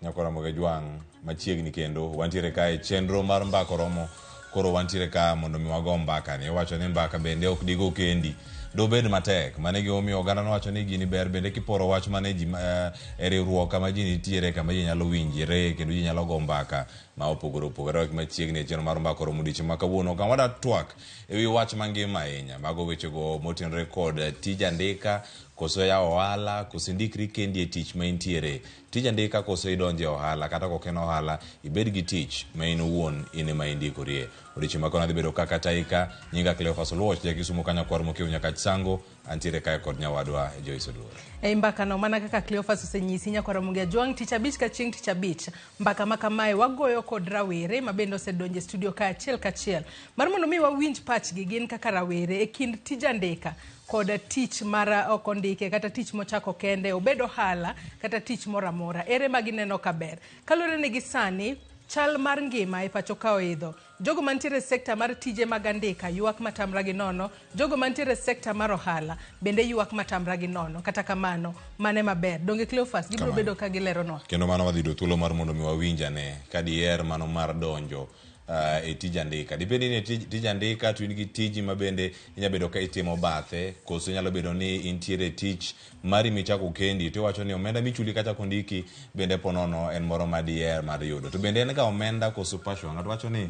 nyakora moge jwang machiegni kendo wantiere kae chenro mar mbako romo koro wantiere ka mondo mi wago mbaka ni wacho ni mbaka bende ok digo kendi do bed matek mane gi omiyo oganda nowacho ni gini ber bende kiporo wach mane ji e riwruok kama ji nitiere kama ji nyalo winjire kendo ji nyalo go mbaka ma opogore opogore machiegni e chenro mar mbako romo odiochieng' ma kawuono kama wada twak ewi wach mangima ahinya mago wechego motenore kod tije andika koso ya ohala koso ndikri kendi e tich ma intiere tije andika koso idonje ohala kata kok en ohala ibed gi tich ma in owuon in ema indikorie odiochieng' ma kawuono dhi bedo kaka taika nyinga Cleophas Oluoch jakisumo kanyakwar mokiewo nyaka sango antiere kae kod nyawadwa Joyce Oduor e mbaka no mana kaka Cleophas osenyisi nyakwar Ramogi jwang tich abich ka chieng' tich abich mbaka ma kamae wagoyo kod rawere ma bende osedonje studio ka achiel mar mondo mi wawinj pachgi gin kaka rawere e kind tije andika kod tich mar okondike kata tich mochako kende obedo ohala kata tich moramora ere magineno kaber kalore ne gisani chal mar ngima e pacho ka oidho jogo mantiere sekta mar tije mag andika yuak matamra gi nono jogo mantiere sekta mar ohala bende yuak matamra gi nono kata kamano mane maber donge Cleophas gibiro bedo ka gileronwa kendo mano wadhi do thuolo mar mondo mi wawinjane kadier mano mar donjo e tije andika dipendi ni tije andika tu in gi tiji ma bende inya bedo ka itimo bathe koso nyalo bedo ni intiere tich mari michako kendi to wacho ni omenda michuli kata kondiki bende ponono en moro madier mar yudo to bende en ga omenda koso passion ng'ato wacho ni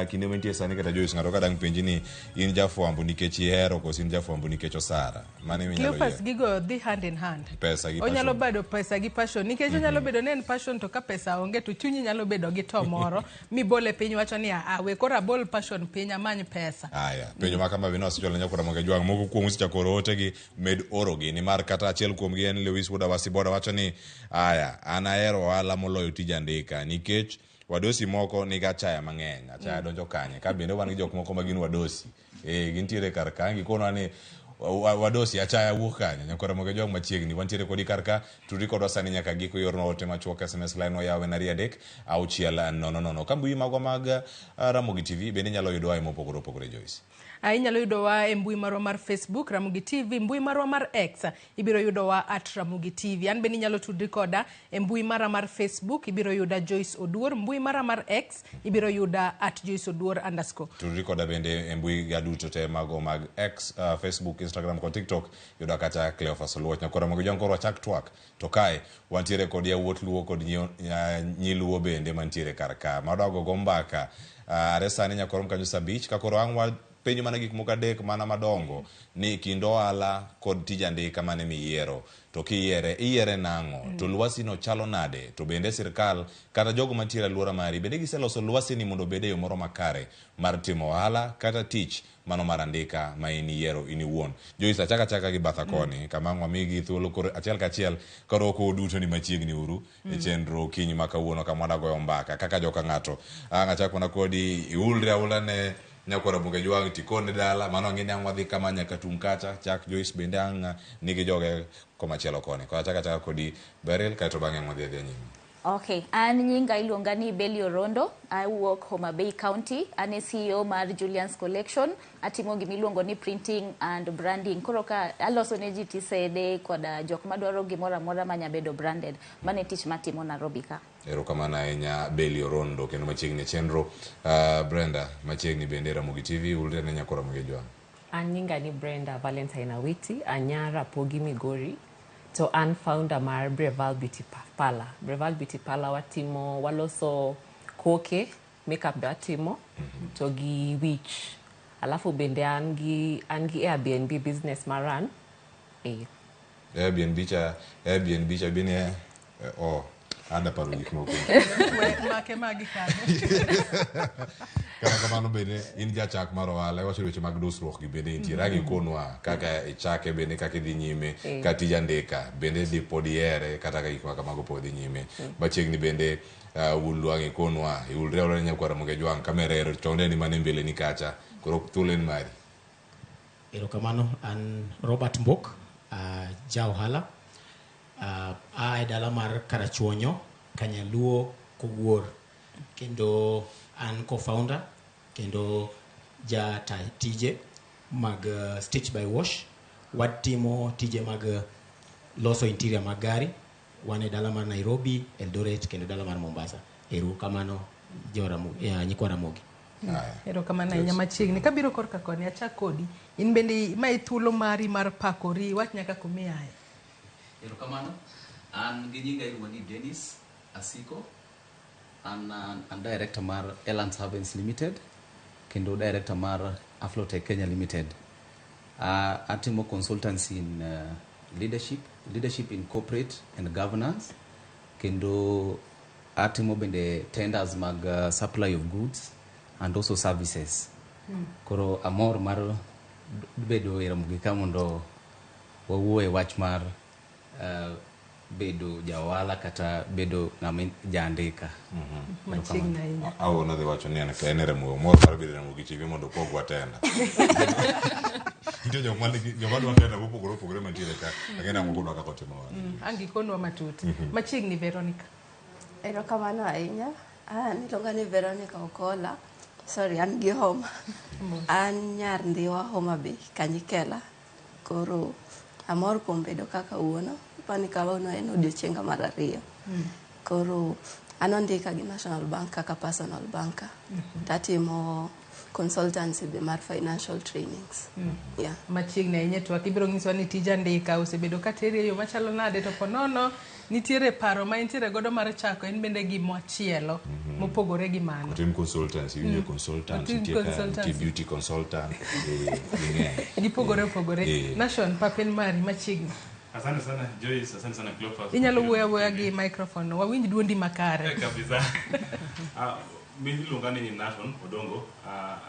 kinde mantie sani kata Joyce ng'ato kadang penji ni in jafwambo nikech ihero koso in jafwambo nikech osara mane minyalo Cleophas gigo dhi hand in hand pesa gi passion onyalo bedo pesa gi passion nikech onyalo bedo ne en passion to ka pesa onge to chunyi nyalo bedo gi to moro mi bole piny wacho ni we kora bol passion piny amany pesa aya penjo ma kama bino sicholo nyakora Ramogi jwang moko kuom usichakoro ote gi med oro gi ni mar kata achiel kuom gi en Lewis Wuda Wasiboda wacho ni aya an ahero ohala moloyo tije andika nikech wadosi moko ni gachaya mang'eny achaya donjo kanye ka bende wan gi jok moko magin wadosi gintiere kar kangi kono ni wadosi achaya wuok kanye nyakora Ramogi jwang machiegni wantiere kodi karka tudri kodwa sani nyaka giko yorno ote machuok SMS line oyawe na riadek au chiela no kambui magwa mag Ramogi TV bende nyalo yudo ai mopogore opogore Joyce inyalo yudo wa e mbui marwa mar Facebook Ramogi TV mbui marwa mar X ibiro yudo wa @Ramogi TV an bende nyalo tudri koda e mbui marwa mar Facebook ibiro yuda Joyce Oduor mbui marwa mar X ibiro yuda @Joyce Oduor _ tudri koda bende e mbui gaduto te mago mag X Facebook Instagram kod TikTok yuda kata Cleophas Oluoch nyakora Ramogi jwang koro chak twak to kae wantiere kod yawuot luo kod nyiluo bende mantiere kar ka madwago go mbaka aresani nyakora kanyo sabich ka koro angwa penjo mana gik moko adek mana madongo ni kind ohala kod tije andika mane miyiero to iyiere nang'o to lwasi no chalo nade to bende sirkal kata jogo mantiere alwora mari bende giseloso lwasi ni mondo bede yo moro makare mar timo ohala kata tich mano mar andika ma in iyiero in iwuon Joyce achaka gi batha koni kama ng'wamigi thuolo koro achiel kachiel karoko duto ni machiegni uru e chenro kinyi ma kawuono kama wadagoyo mbaka kaka joka ng'ato achako na kodi iulre aula ne nyakora Ramogi jwang tikone dala mano ngine ang'wadhi kama nyaka tung kacha chak Joyce bende ang' nigi joge komachielo koni ko achaka kodi Beryl kaito bang'e ang'wadhi adhi nyime. Okay, an nyinga iluonga ni Belly Orondo. I work Homa Bay County. An CEO mar Julian's Collection. Atimo gimiluongo ni printing and branding. Koro ka aloso ne ji tisede koda jok madwaro gimoro amora manyabedo branded. Mane tich matimo Nairobi ka. Erokamano ahinya Belly Orondo kendo machiegni chenro Brenda machiegni bende Ramogi TV ulre ne nyakora Ramogi jwang. An nyinga ni Brenda Valentine Awiti anyara Pogi Migori. To an founder mar Breval Beauty Parlor. Breval Beauty Parlor watimo waloso koke makeup do watimo to gi witch. Alafu bende an gi Airbnb business maran. Airbnb cha bine ada paro gik moko. Make magi kanyo. Kama kamano bende in jachak mar ohala wacho weche mag dusruok gi bende intiere gi konwa kaka ichake bende kaka idhi nyime ka tije andika bende di podiere kata gik ma kamago podi nyime machiegni bende ulwangi konwa iulre ola nyakora Ramogi jwang kamerero tonde ni mane mbele ni kacha koro tulen mari. Erokamano an Robert Mbok ja ohala a dala mar Karachuonyo Kanyaluo Kogwor kendo an co-founder kendo ja tije mag Stitch by Wash watimo tije mag loso interior mag gari wan e dala mar Nairobi, Eldoret kendo dala mar Mombasa. Ero kamano nyikwa Ramogi. Ero kamano ahinya machiegni kabiro korka koni achak kodi in bende ma thuolo mari mar pakori wach nyaka kumiaye. Ero kamano an gi nyinga iluongo ni Dennis Asiko. An director mar Elan Savings Limited kendo director mar Aflotech Kenya Limited. Atimo consultancy in leadership in corporate and governance kendo atimo bende tenders mag supply of goods and also services. Koro amor mar bedo e Ramogi ka mondo wawuoye wach mar bedo jawala kata bedo jandika. Machiegni ahinya. Awono dhi wacho ni en Ramogi mor mar bedo Ramogi TV mondo pogwa tenda. Ndio jomwa dwa tenda opogore mantiere ka. Lakini Ramogi dwa kako timo wan. Angi konwa matut. Machiegni Veronica. Ero kamano ahinya. Niluonga ni Veronica Okola. Sorry, an gi homa. An nyar ndiwa Homa Bay Kanyikela. Koro amor kuom bedo kaka uono. Pani kawuono en odiochienga mar ariyo. Koro an ondika gi National Bank kaka personal banker. Tatimo consultancy be mar financial trainings. Yeah. Machiegni ahinya to akibiro nyiso ni tija ndika osebedo ka teri yo machalo nade to ponono nitiere paro ma intiere godo mar chako en bende gimochielo mopogore gi mano. Tim consultancy, you consultant, beauty consultant, gipogore. Nation papen mari machiegni. Asante sana Joyce, asante sana Cleophas. Inyalo wuoya gi microphone wawinj duondi makare. Kabisa. Mimi luonga ni Nation Odongo,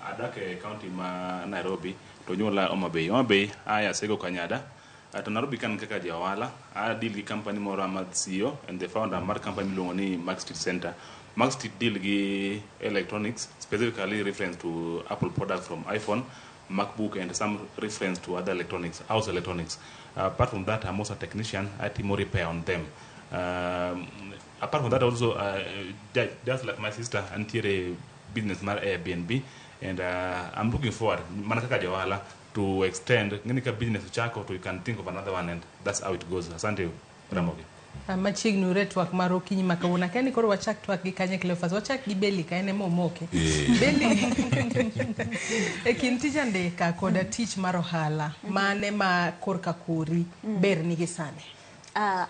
adak e county ma Nairobi, to nyuola Homa Bay. Homa Bay aya sego Kanyada. To Nairobi kan kaka jawala, deal gi company moro amad CEO and the founder mar company luongo ni Max Street Center. Max Street deal gi electronics, specifically reference to Apple products from iPhone, MacBook and some reference to other electronics, house electronics. Apart from that, I'm also a technician. I do more repair on them. Apart from that, also just like my sister, I'm a business man Airbnb, and I'm looking forward, manakaka jawala, to extend ng'enika business chako to you can think of another one, and that's how it goes. Asante Ramogi. Machiegni ure twak mar okinyi makawuono kani koro wachak twak gi kanye Cleophas wachak gi Beli ka ene momoke. Beli e kin tija ndika koda tich mar ohala mane ma korka kori ber nigi sane.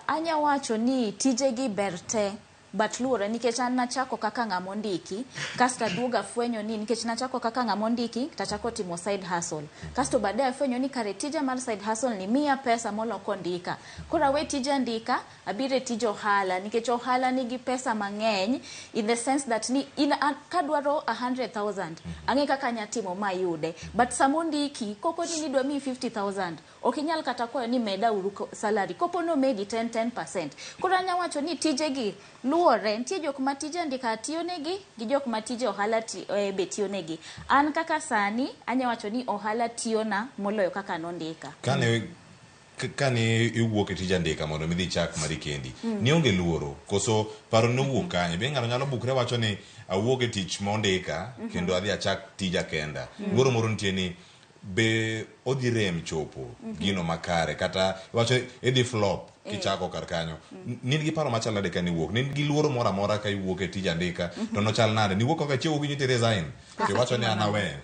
Anya wacho ni tije gi berte but luore nikech an nachako kaka ng'amondiki kasta duoga fwenyo ni nikech nachako kaka ng'amondiki tachako timo side hustle kasto baadaye fwenyo ni kare tija mar side hustle ni mia pesa molo kondika kora we tija ndika abire tijo ohala nikech ohala nigi pesa mang'eny in the sense that ni kadwaro 100,000 ang'e kaka nyatimo mayude but samondiki koko ni dwa mi 50,000 okinyal kata kwayo ni meda uru salary kopo no medi 10%. Kora nya wacho ni tije gi luore nitie jok matije ndika tiyonegi gi jok matije ohala be tiyonegi. An kaka sani anya wacho ni ohala tiyona moloyo kaka nondika. Kane iwuok e tija ndika mondo midhi chak mari kendi ni onge luoro koso paro no wuok kanye be ng'ato nyalo bukre wacho ni awuok e tich mondika kendo adhi achak tija kenda luoro moro nitie ni be odhi rem chopo gino makare kata wacho edhi flop kichako kar kanyo nin gi paro machal nade ka ni wuok nin gi luoro moro amora ka iwuok e tija ndika to no chal nade ni wuok ka chiwo gi nyite resign ke wacho ni anawe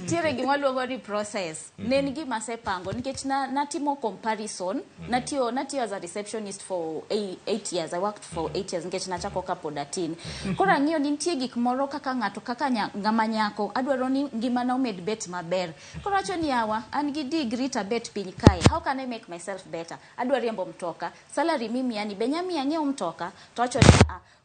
tiere gima luongo ni process nen gima sepango nikech natimo comparison natio as a receptionist for 8 years. I worked for 8 years nikech nachako kapod atin kora ng'iyo ni nitie gik moro kaka ng'ato kaka ng'ama nyako adwaro ni ngima na omed bet maber kora wacho ni awa an gi degree ta bet piny kae how can I make myself better adwaro riembo mtoka salary mimi yani benyami ang'eyo mtoka to wacho ni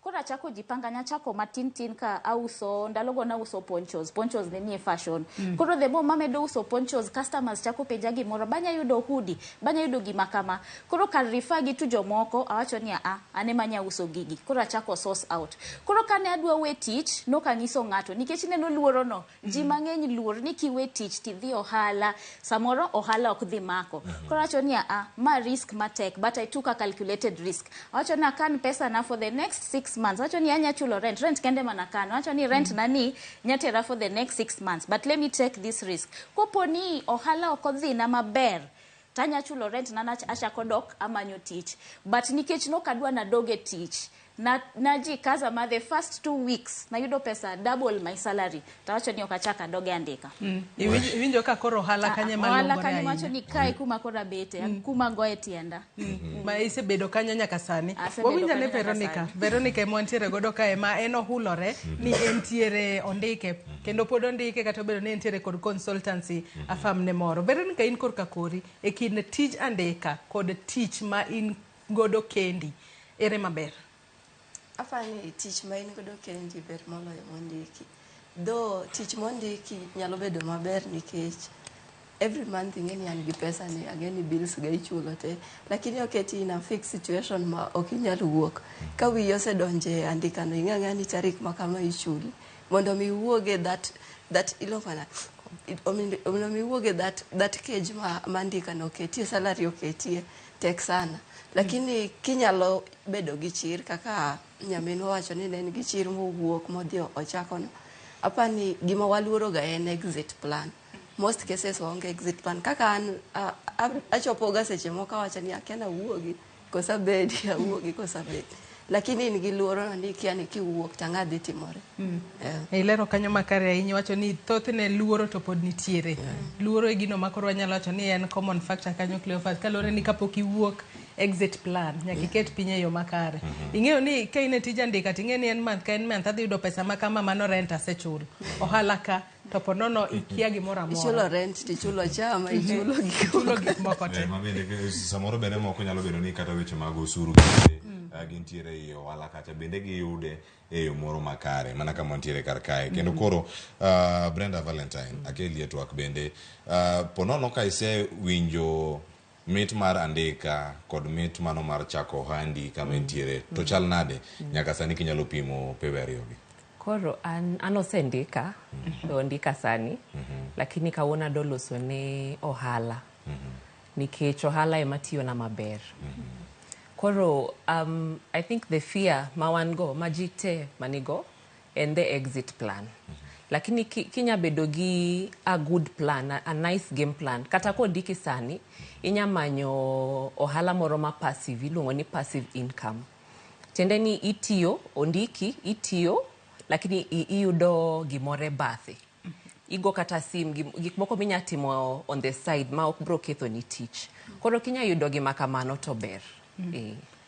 kora chako jipanga nyachako matin ka auso ndalogo na uso ponchos ne nie fashion koro the more mamedo uso ponchos customers chako peja gimoro banya yudo hoodie banya yudo gima kama koro kar refer gi tu jomoko awacho ni ane manya uso gigi koro chako source out koro kane adwa we tich no kanyiso ng'ato nikech neno luoro no ji mang'eny luor ni kiwe tich ti dhi ohala samoro ohala ok dhi mako koro awacho ni ma risk matek but I took a calculated risk awacho na kan pesa na for the next 6 months wacho ni anya chulo rent kende manakano wacho ni rent nani nyatera for the next 6 months but let me take this risk koponi ohala okodhi na maber tanya chulo rent na achako dok amanyo tich. But nikech nokadwa na doge tich, naji kaza ma the first 2 weeks na yudo pesa double my salary, tawacho ni okachaka doge andika. Iwinjo ka koro ohala kanye malongore ohala kanye macho ni kai kuma kora bete kuma goe tienda. Ma isebedo kanyo nyaka sani. Wawinja ne Veronica mwantiere godo kae ma en ohulore ni entiere ondike kendo pod ondike kata bedo ni entiere kod consultancy afam ne moro. Veronica, in korka kori e kind tij andika kod tich ma in godo kendi ere maber? Afani tich ma in godo kendi ber moloyo mondiki. Though tich mondiki nyalo bedo maber nikech every month ingeni an gi pesa ni ageni bills ga ichulo te, lakini oketi in a fixed situation ma ok inyalo wuok. Ka wiyi osedonje andika no ing'ang'a ni tarik ma kama ichuli mondo mi wuoge that ilofana mondo mi wuoge that cage ma andika no ketie salary oketie tek sana. Lakini kinyalo bedo gi chir kaka nyaminwa wacho ni ne en gi chir mowuok modhi ochako no. Apani gima waluoro ga en exit plan. Most cases waonge exit plan. Kaka an achopo ga seche moko wacho ni akiana wuogi kosa bedi wuogi kosa bedi. Lakini in gi luoro ni kia ni kiwuok tanga dhi timore. Ilero kanyo makare ahinya, wacho ni thothne luoro to pod nitiere. Luoro e gino makoro wanyalo wacho ni en common factor kanyo Cleophas, kalore ni kapok iwuok exit plan nyaka iket piny e yo makare. Ing'eyo ni ka in e tij andika ting'e ni en month ka en month adhi yudo pesa ma kama mano rent asechul. Ohala ka to po nono ikia gimoro amora. Ichulo rent, tichulo chama, ichulo gik moko te. Mabende samoro bende moko nyalo bedo ni kata weche mag osuru gintiere e ohala kata bende giyude e yo moro makare mana kama ntiere kar kae. Kendo koro Brenda Valentine akeli e twak bende ponono ka ise winjo mit mar andika kod mit mano mar chako ohandi kama ntiere to chal nade nyaka sani kinyalo pimo pewe ariyogi? Koro an osendika ondika sani lakini kawuona doloso ne ohala nikech ohala ema tiyo na maber. Koro I think the fear mawango majite manigo and the exit plan. Lakini kinya bedo gi a good plan, a nice game plan. Kata ko ndiki sani inya manyo ohala moro ma passive, iluongo ni passive income. Tiende ni itiyo ondiki itiyo lakini iyudo gimore bathe. Igo kata sim gik moko minya timo on the side ma ok bro ketho ni tich. Koro kinya yudo gima kamano to ber.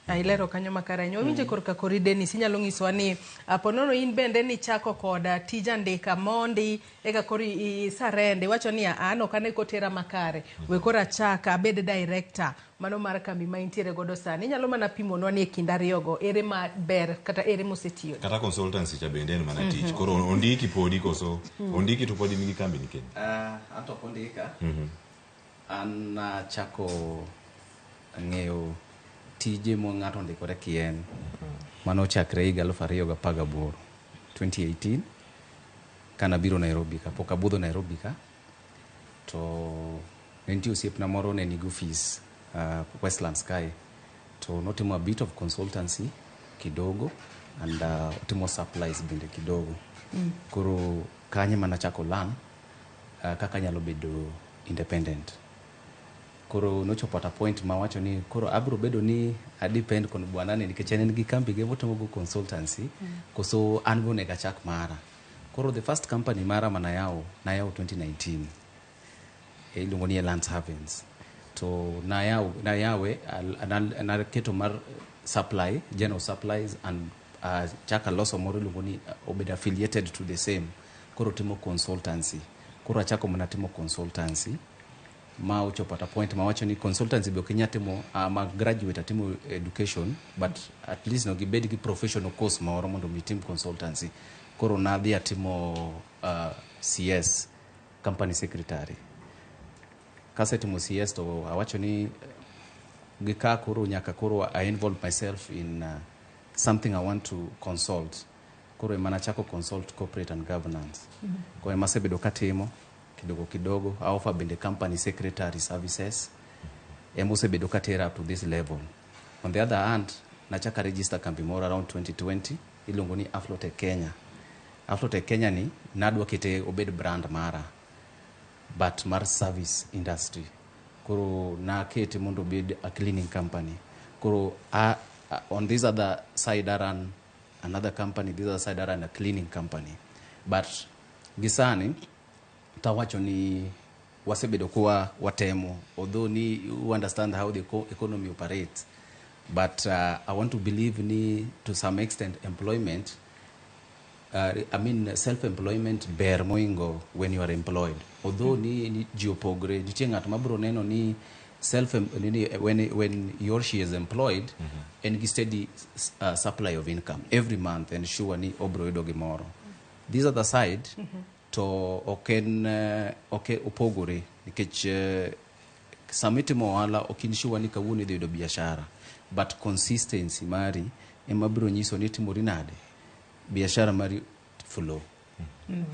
Ilero kanyo makare ahinya. Winje korka kori Dennis, inyalo ng'iswa ni ponono in bende ni chako koda tij andika mondi eka kori isarende wacho ni an ok ane kotera makare we kora chaka abed director mano mar kambi ma intiere godo sani. Inyalo mana pimonwa ni e kind ariyogo ere ma ber kata ere mosetiyo kata consultancy cha bende en mana tich. Koro ondiki podi koso ondiki to podi nigi kambi nikeni anto kondika an chako ng'eyo tije mo ng'ato ndikore kien mano chakre higa 2018 2018 kana biro Nairobi ka pok abudho Nairobi ka to nenti osiepna moro ne nigi office Westlands kae to notimo a bit of consultancy kidogo and otimo supplies bende kidogo. Koro kanye mana chako lan kaka nyalo bedo independent. Koro nochopo at a point ma wacho ni koro abro bedo ni adepend kon bwanane nikech en gi kambi ge motomo go consultancy koso an go nega chak mara. Koro the first company mara nayawo 2019 iluongo ni Land Havens to nayawe keto mar supply general supplies and chaka loso moro iluongo ni obed affiliated to the same. Koro timo consultancy. Koro achako mana timo consultancy ma uchopo at a point ma wacho ni consultancy be okinya timo ma graduate atimo education but at least no gibed gi professional course ma oro mondo mi tim consultancy. Koro nadhi atimo CS company secretary. Kasetimo CS to awacho ni gika koro nyaka koro I involve myself in something I want to consult. Koro emana chako consult corporate and governance. Koro emasebedo katimo kidogo I offer bende company secretary services emosebedo katera up to this level. On the other hand nachaka register kambi more around 2020 ilongo ni Aflotech Kenya. Aflotech Kenya ni nadwa kete obed brand mara but mar service industry. koro nakete mondo obed a cleaning company. Koro on this other side I run another company, this other side I run a cleaning company. But gisani tawacho ni wasebedo kuwa watemo, although ni you understand how the economy operates, but I want to believe ni to some extent employment, self-employment ber moingo when you are employed. Although ni jiopogre, nitie ng'at mabro neno ni when he or she is employed and gi steady supply of income every month and sure ni obro yudo gimoro. This other side to opogore nikech samitimo ohala okin sure ni kawuono idhi yudo biashara, but consistency mari ema biro nyiso ni timori nade biashara mari flow.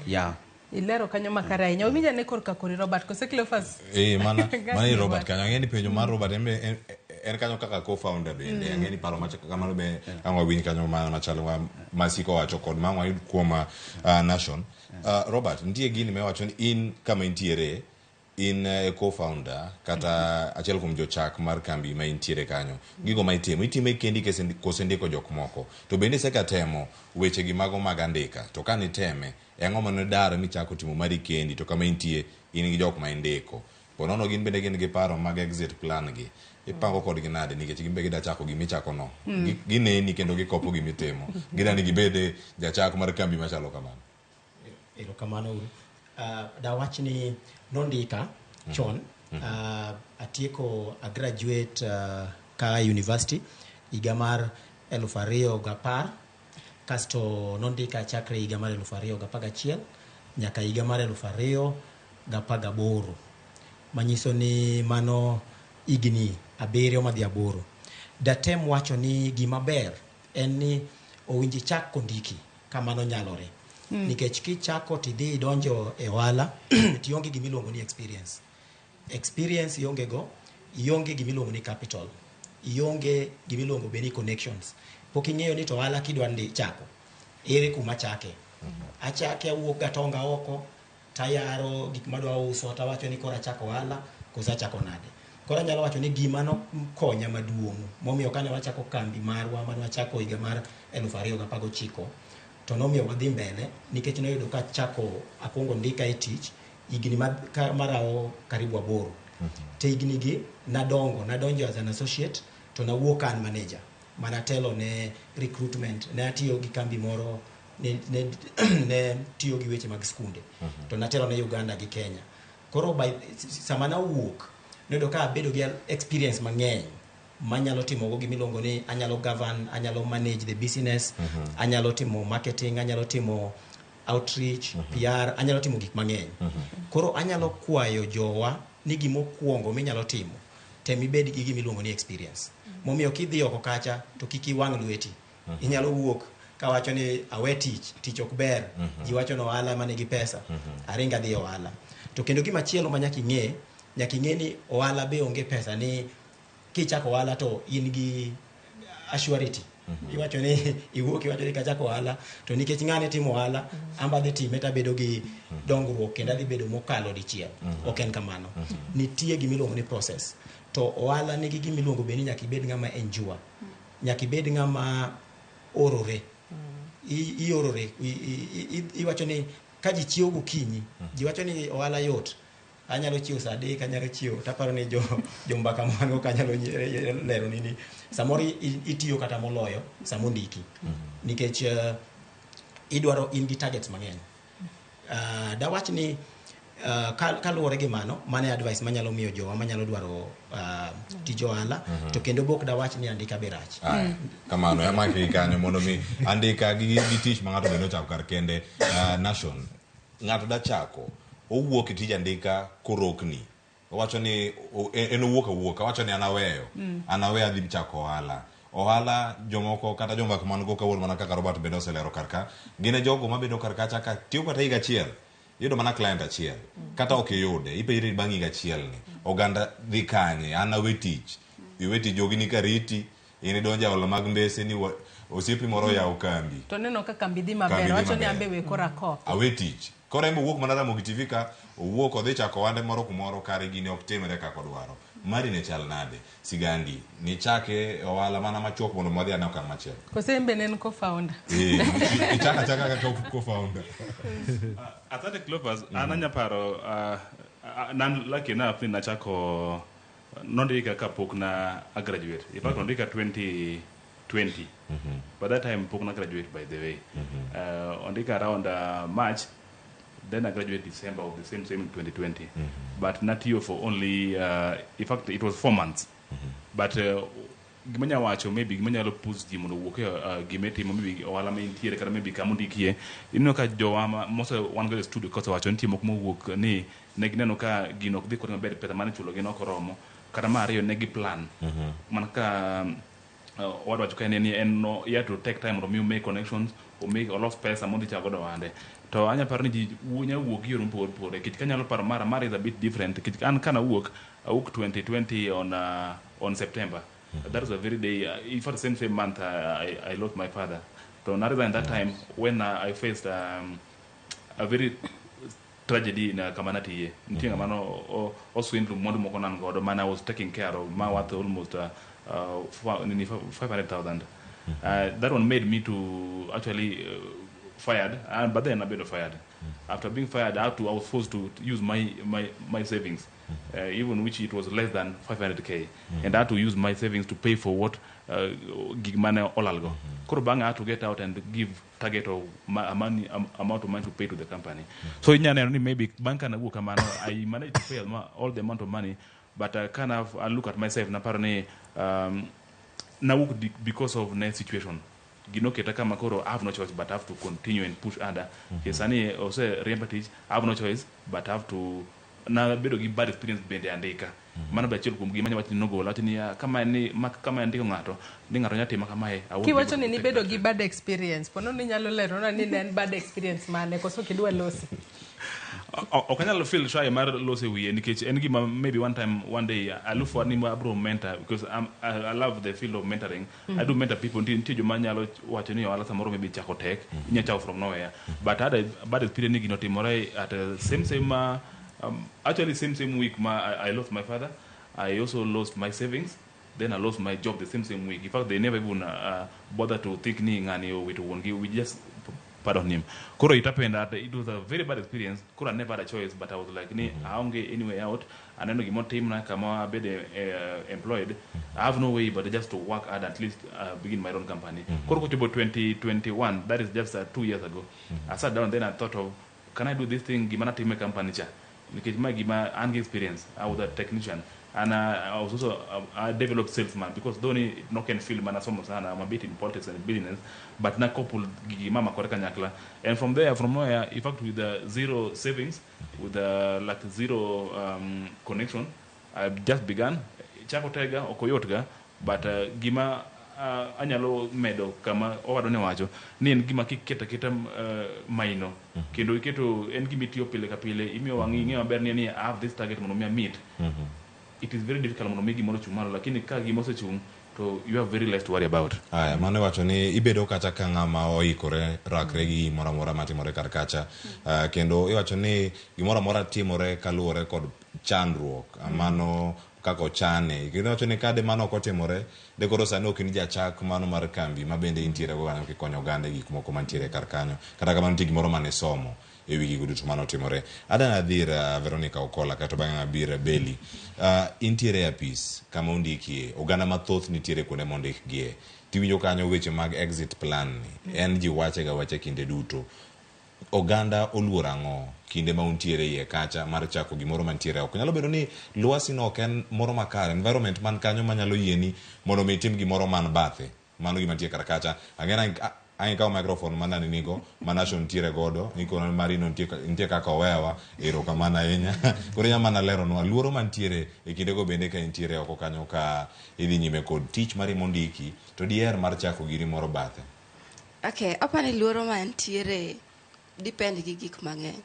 Yeah. Ilero kanyo makare ahinya. Omija ne korka kori Robert kose Cleophas. Mana Robert kanyo ngeni penjo mar Robert en kanyo kaka co-founder bende ngeni paro macha kamano be kangwa win kanyo ma chalo wa masiko wacho kod mangwa yud kuoma nation. Robert ndie gini mewacho ni in kama intiere in co-founder kata achiel kuom jochak mar kambi ma intiere kanyo. Gigo ma itime kendi kose ndiko jok moko. To bende seka temo weche gi mago mag andika. To kani teme eng'o mane daro michako timo mari kendi to kama intie in gi jok ma indiko. Bonono gin bende gin gi paro mag exit plan gi. Ipango kod gi nade nikech gimbe gida chako gimichako no. Gineni kendo gikopo gimitimo. Gidani gibede jachak mar kambi machalo kamano. Kamano dawach ni nondika chon atieko a graduate ka university higa mar 2010 kasto nondika chakre higa mar 2011 nyaka higa mar 2018 manyiso ni mano igni 7 madhi 8. Datem wacho ni gima ber en ni owinji chak kondiki kamano nyalore. Nikech kichako tidhi donjo e ohala tionge gimiluongo ni experience ionge go, ionge gimiluongo ni capital, ionge gimiluongo be ni connections. Pok ing'eyo ni to ohala kidwa ndi chako ere kuma chake. Achake awuok gatonga oko tayaro gik madwa uso tawacho ni kora chako ohala kosa chako nade. Kora nyalo wacho ni gima no konya maduong' momiyo kane wachako kambi marwa mane wachako higa mar 2019 to nomiyo wadhi mbele nikech noyudo ka chako akwongo ndika e tich igni marao karibu 8. Te igni gi nadonjo as an associate to nawuok an manager manatelo ne recruitment ne atiyo gi kambi moro ne tiyo gi weche mag skunde to natelo ne Uganda gi Kenya. Koro sama nawuok noyudo ka abedo gi experience mang'eny manyalo timo go gimiluongo ni anyalo govern, anyalo manage the business, anyalo timo marketing, anyalo timo outreach, PR, anyalo timo gik mang'eny. Koro anyalo kwayo jowa ni gimokuongo minyalo timo temi bed gi gimiluongo ni experience. Momiyo kidhi oko kacha to kiki wang' lweti. Inyalo wuok kawacho ni awe tich ok ber, ji wacho no ohala mane gi pesa, aringa dhi ohala. To kendo gimachielo ma nyaka ing'e ni ohala be onge pesa ni kichako ohala to in gi assurity. Iwacho ni iwuok iwacho ni kachako ohala to nikech ng'ane timo ohala amba dhi time tabedo gi dongruok kendo dhi bedo mokalo dichiel. Ok en kamano. Nitie gimiluongo ni process. To ohala nigi gimiluongo be ni nyaka ibed ng'ama endure. Nyaka ibed ng'ama orore. Iorore. Iwacho ni ka ji chiewo gokinyi, ji wacho ni ohala yot. Anyalo chiewo saa 3, anyalo chiewo taparo ni jo mbaka mwango kanyalo lero nini samori itiyo kata moloyo samondiki nikech idwaro in gi targets mang'eny. Dawach ni kaluwore gi mano mane advice manyalo miyo jowa manyalo dwaro tijo ohala to kendo bok dawach ni andika berach. Kamano ema kanyo mondo mi andika gi tich ma ng'ato bende chako kar kende nation ng'ato da chako owuok tij andika korokni owacho ni en owuok owacho ni anaweyo adhi chako ohala jomoko kata jomba kamano go kawuono mana kaka Robert bende oselero karka gine jogo mabedo karka chaka tiyo kata higa achiel yudo mana client achiel kata ok yude ipeyiri bang' higa achiel ni oganda dhi kanye anawe tich jogi ni kariti ini donja ohala mag mbese ni osiepi moro yawo kambi to neno ka kambi dhi maber wacho ni ambe we kora koth awe tich koro embe owuok mana Ramogi TV ka owuok odhi chako wande moro kumoro kare gini ok timre kaka odwaro mari ne chal nade sigandi ni chake ohala mana machuok mondo modhi ana okang' machielo kose embe nen co-founder ichaka kaka co-founder asante Cleophas ananya paro nan lucky enough ni nachako nondika kapok na graduate in fact nondika 2020 by that time pok na graduate by the way ondika around March then I graduated December of the same 2020 but not here for only in fact it was 4 months but gimanya wacho maybe gimanya lo push ji mondo wuok gimeti maybe wala me intiere kata maybe kamundikie ino ka jowama most one go to studio koso wacho ntie mok mowuok ni ne gineno ka gino dhi kod maber pesa mane chulo gino koromo kata mariyo ne gi plan man ka what wacho ka ni no you have to take time to make connections or make a lot of pesa mondo chago do wande to anya par ni ji wunya wuok yor mpor kit kanyalo par mara is a bit different kit an kana wuok 2020 on September that was a very day for the same month I lost my father so not even that time when I faced a very tragedy in Kamanati ye ntinga mano o swindle mondo moko nan godo man I was taking care of my worth almost 500,000 that one made me to actually fired but then a bit of fired after being fired I was forced to use my savings even which it was less than 500k and I had to use my savings to pay for what gig money olalgo Kurubanga had to get out and give target of amount of money to pay to the company so in maybe banka na wuka mano I managed to pay all the amount of money but I kind of I look at myself na parone na work because of the situation gino ketaka makoro I have no choice but I have to continue and push under kesani also remember teach I have no choice but I have to na bedo gi bad experience bende andika mana ba chel kum gi manya watini nogo latini kama ni kama ndiko ngato ni ngato nyati kama e ki wacho ni bedo gi bad experience pono ni nyalo lero na ni nen bad experience mane koso kidwa losi okanyalo feel shy mar lose wiye nikech en gima maybe one day I look for any bro mentor because I love the field of mentoring I do mentor people ntie joma nyalo wacho ni wala samoro maybe chako tek inya chao from nowhere but had a bad experience ni gino timore at same actually same week I lost my father I also lost my savings then I lost my job the same week in fact they never even bother to think ni ngani with wongi we just pardon him koro it happened that it was a very bad experience koro I never had a choice but I was like ni aonge anyway out and then gimo team na kama bede employed I have no way but just to work hard at least begin my own company koro ko tibo 2021 that is just 2 years ago I sat down then I thought of can I do this thing gimana team company cha because my experience I was a technician and I was also I developed salesman because don't no can feel man so much I'm a bit in politics and business but na couple mama koreka nyakla and from nowhere in fact with the zero savings with the like zero connection I just began chako tega okoyotga but gima anyalo medo kama owado ne wacho ni en gima kiketa maino kendo iketo en gima tiyo pile ka pile imiyo wangi ng'eyo maber ni I have this target mondo mi meet it is very difficult mondo mi gimoro chumalo lakini ka gimo sechung to you have very less to worry about aya mano wacho ni ibedo kata ka ng'ama oikore rakre gi moro amora matimore kar kacha kendo iwacho ni gimoro amora timore kaluwore kod chandruok mano kako chane kendo wacho ni kade mano okotimore de koro sano kini jachak mano mar kambi mabende intiere go kanyo kikonyo gande gik moko mantiere kar kanyo kata kamano tigi moro mane somo e wigi guduto mano timore adana dhira Veronica Okola kato banga abira Beli intiere ya peace kama undikie oganda mathoth nitiere kuonde mondik gie tiwinjo kanyo weche mag exit plan en ji wache kinde duto oganda oluora ngo kinde ma untiere ye kacha mar chako gimoro mantiere ok nyalo bedo ni luasi no ken moro makare environment man kanyo manyalo yieni mondo mitim gimoro man bathe mano gima tie kar kacha angena ai ka microphone mana nigo manation ntiere godo niko marino ntie kaka owewa ero kamana enya kore nya mana lero no luoro mantiere e kinde go bende ka intiere oko kanyo ka idhi nyime kod tich mari mondiki to dier mar chako giri moro bathe okay apani luoro mantiere depend gi gik mang'eny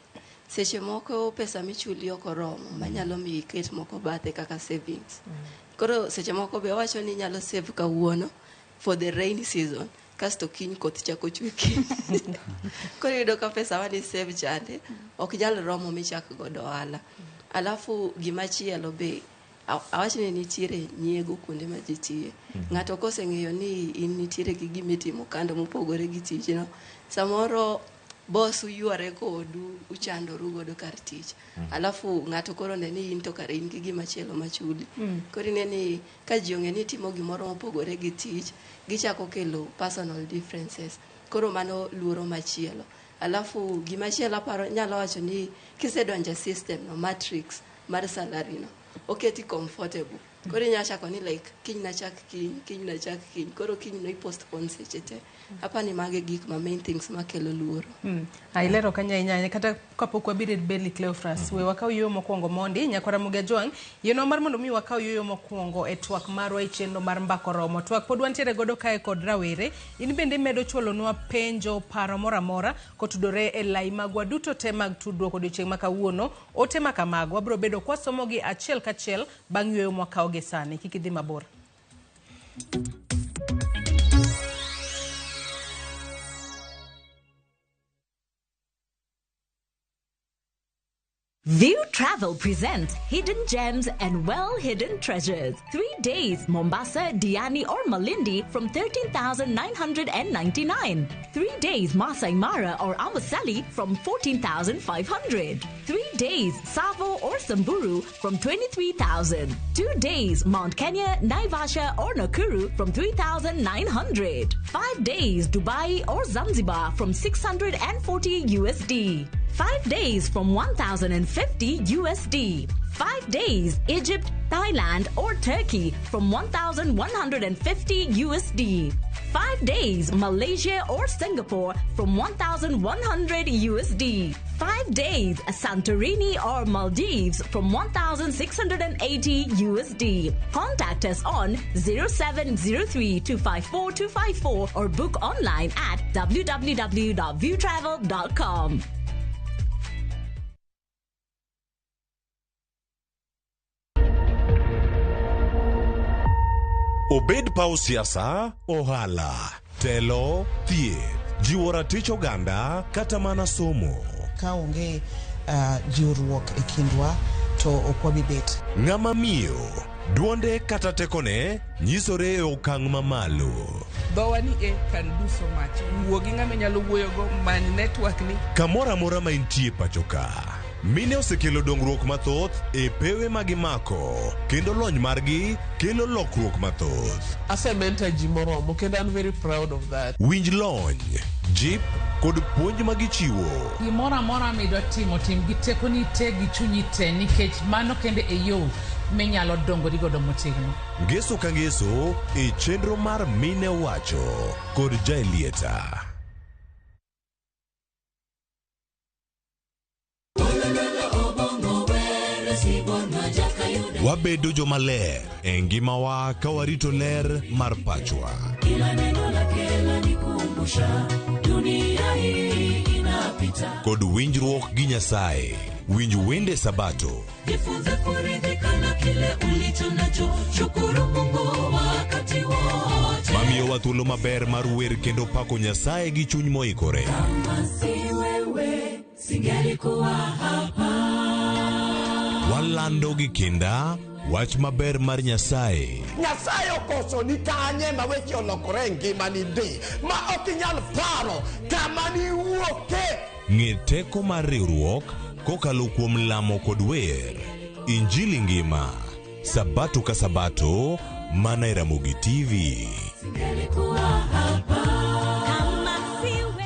seche moko pesa michuli oko romo manyalo mi iket moko bathe kaka savings koro seche moko be wacho ni nyalo save kawuono for the rainy season kasto kiny koth chako chwe kiny. Koro iyudo ka pesa mane save chande ok nyal romo michak godo ohala. Alafu gimachielo be awach ni nitiere nyiego kuonde ma ji tiye. Ng'ato koseng'eyo ni in nitiere gi gimitimo kando mopogore gi tijno, samoro boss uyuare kodu uchandoru godo kar tich. Alafu ng'ato koro ne ni in to kare in gi gimachielo machuli. Koro ne ni ka ji ong'e ni timo gimoro mopogore gi tich, gichako kelo personal differences. Koro mano luoro machielo. Alafu gimachielo aparo nyalo wacho ni kisedonje system no matrix mar salary no oketi comfortable. Koro nyachako ni like kiny nachak kiny. Koro kiny no i-postpone seche te. Hapa ni mage gik ma main things makelo luoro. Ilero kanya inyanya kata kapok wabire Belly Cleophas we wakao yoyo mokwongo mondi nyakora Ramogi Juang yeno mar mondo mi wakao yoyo mokwongo e twak marwa ichendo mar mbako romo twak pod wantiere godo kae kod rawere in bende medo chwalonwa penjo paro moramora kotudore e lai magwa duto te mag tudruok odiochieng' ma kawuono ote makamago wabro bedo kwasomogi achiel kachiel bang' yoyo mwakao ge sani kik idhi mabor. View Travel presents Hidden Gems and Well-Hidden Treasures. 3 days, Mombasa, Diani or Malindi from 13,999. 3 days, Masai Mara or Amboseli from 14,500. 3 days, Savo or Samburu from 23,000. 2 days, Mount Kenya, Naivasha or Nakuru from 3,900. 5 days, Dubai or Zanzibar from 640 USD. 5 days from 1,050 USD. 5 days, Egypt, Thailand or Turkey from 1,150 USD. 5 days, Malaysia or Singapore from 1,100 USD. 5 days, Santorini or Maldives from 1,680 USD. Contact us on 0703-254-254 or book online at www.viewtravel.com. Obed pau siasa, ohala, telo, thieth, jiwo ratich oganda, kata mana somo. Ka onge jiwruok e kindwa to okwabi bet. Ng'ama miyo, duonde kata tekone, nyisore e okang' mamalo. Dhowa ni kan duso mach. Wuogi ng'ama nyalo wuoyogo many network ni. Kamora mora ma intie pachoka. Mine osekelo dongruok mathoth e pewe magimako kendo lony margi kelo lokruok mathoth. Asementa ji moromo kendo I'm very proud of that. Winj lony, jip kod puonj magichiwo. Gimoro amora midwa timo tim gi tekoni te gi chunyi te nikech mano kende e yo minyalo dongori godo motegno. Ngeso ka ngeso e chenro mar Mine Wacho kod Jaelieta. Wabedo jomaler e ngimawa ka warito ler mar pachwa. Kila neno lake lanikumbusha dunia hii inapita. Kod winjruok gi Nyasaye, winj wende Sabato. Jifunze kuridhika na kile ulicho nacho, shukuru Mungu wakati wote. Mamiyo wa thuolo maber mar wer kendo pako Nyasaye gi chuny moikore. Kama si wewe singelikuwa hapa. Walando gi kinda wach maber mar Nyasaye. Nyasaye okoso ni kanye ma weche olokore ngima ni di ma okinyal paro kama ni wuoke. Ng'e teko mar riwruok kokalo kuom lamo kod wer. Injili ngima, Sabato ka Sabato, mana e Ramogi TV. Singelikuwa hapa. Kama siwe.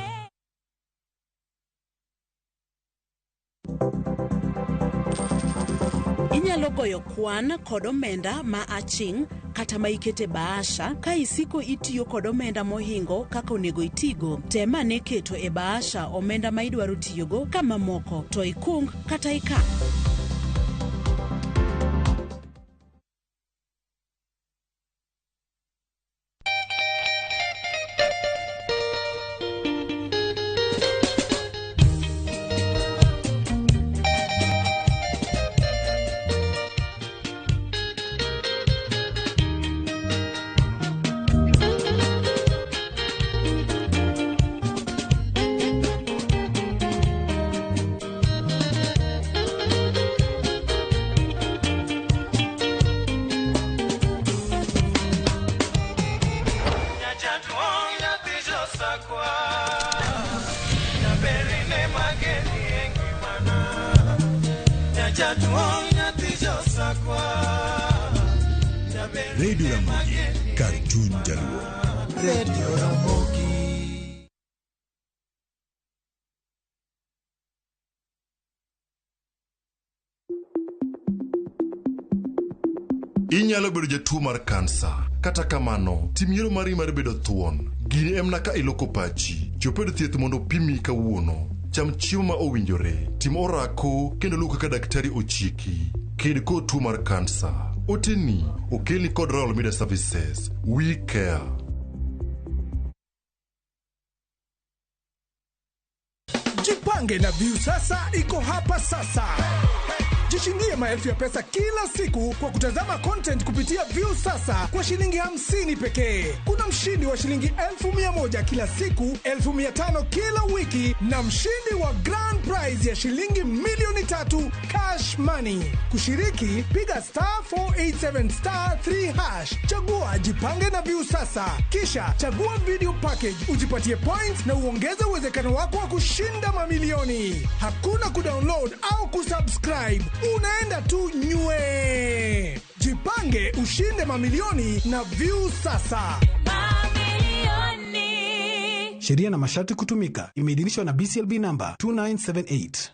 Inyalo goyo kwan kod omenda ma aching' kata ma ikete baasha ka isiko itiyo kod omenda mohingo kaka onego itigo. Tema ne keto e baasha omenda ma idwaro tiyogo kama moko to ikung kata ika. Radio Ramogi, kar chuny jaluo. Radio Ramogi. Inyalo bedo jatuo mar kansa. Kata kamano, tim yiero mari mar bedo thuon. Gini emna ka iloko pachi. Chopedo thieth mondo pimi kawuono. Cham chiemo ma owinjore. Tim orako kendo luw kaka daktari ochiki. Ked kod tuo mar kansa. Oteni okelni kod Royal Media Services. We care. Jipange na View sasa iko hapa sasa. Jishindie maelfu ya pesa kila siku kwa kutazama content kupitia View sasa kwa shilingi 50 pekee. Kuna mshindi wa shilingi 1,100 kila siku, 1,500 kila wiki na mshindi wa grand prize ya shilingi milioni 3 cash money. Kushiriki, piga *487*3#. Chagua Jipange na View sasa. Kisha chagua video package, ujipatie points na uongeze uwezekano wako wa kushinda mamilioni. Hakuna kudownload au kusubscribe. Unaenda tu nywe. Jipange ushinde mamilioni na View sasa. Mamilioni. Sheria na masharti kutumika. Imeidhinishwa na BCLB number 2978.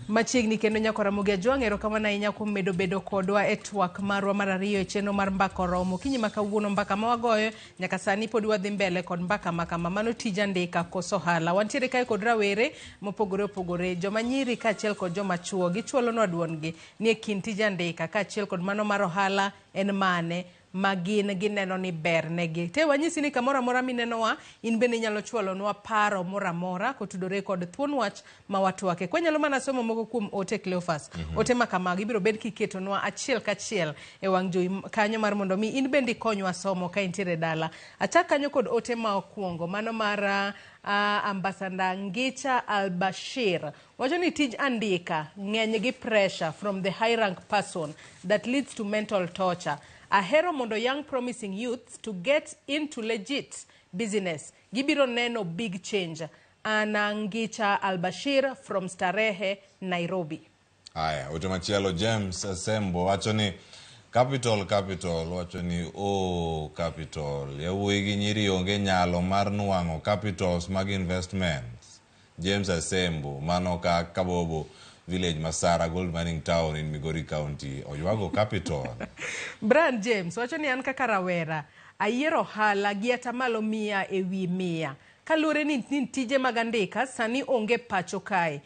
Machiegni kendo nyako Ramogi Ajwang' kama na inya kuom medo bedo kodwa e twak marwa mar ariyo e cheno mar mbaka romo kinyi makawuono mbaka mawagoyo nyaka sani pod wadhi mbele kod mbaka makama mano tije andika koso ohala. Wantiere kae kod rawere mopogore opogore, joma nyiri kaachiel kod joma chuo gichwalonwa duondgi ni e kind tije andika kaachiel kod mano mar ohala en mane magin gineno ni ber negi. Te wanyisi ni kamora mora minenowa in bende nyalo chwalonwa paro mora mora kotudore kod thuon wach ma watwake. Kwa nyalo mana somo mogo kuom ote Cleophas. Ote makamagi biro bed kiketonwa achiel kachiel e wang' jowi kanyo mar mondo mi in bende konywa somo ka intiere dala. Achak kanyo kod ote ma okuongo mano mar ambassador Ngicha Al-Bashir. Wacho ni tij andika ng'eny gi pressure from the high rank person that leads to mental torture. Ahero mondo young promising youths to get into legit business. Gibiro neno big change. Ngicha Al-Bashir from Starehe, Nairobi. Aya, utumachielo James Sembo wacho ni capital wacho ni capital. Yawuoyi gi nyiri onge nyalo mar nuang'o capitals mag investments. James Sembo mano ka Kabobo Village Masara Gold Mining Town in Migori County. Oywago capital. Brian James wacho ni an kaka rawera iyiero ohala gi atamalo 100 ewi 100. Kalure ni tije mag andika sani onge pacho kae.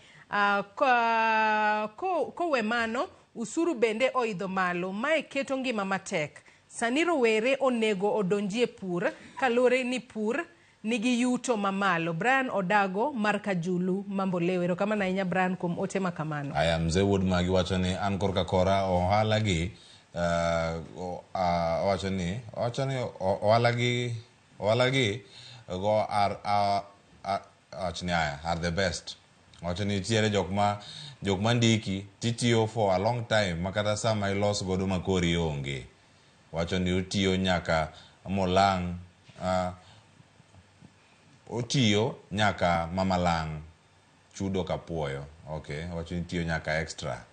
Kowe mano usuru bende oidho malo mae keto ngima matek. Sani rowere onego odonjie pur kalure ni pur nigi yuto mamalo. Brian Odago mar Kajulu Mamboleo. Kama na inya Brian kum ote makamano. Aya mzee Wood magi wacho ni an korka kora ohala gi wacho ni ohala gi go are the best. Wacho ni tiere jok ma ndiki titiyo for a long time makata sama ilos godo makori onge. Wacho ni utiyo nyaka molang otiyo nyaka mamalang chudo kapuoyo. Okay, wacho ni tiyo nyaka extra.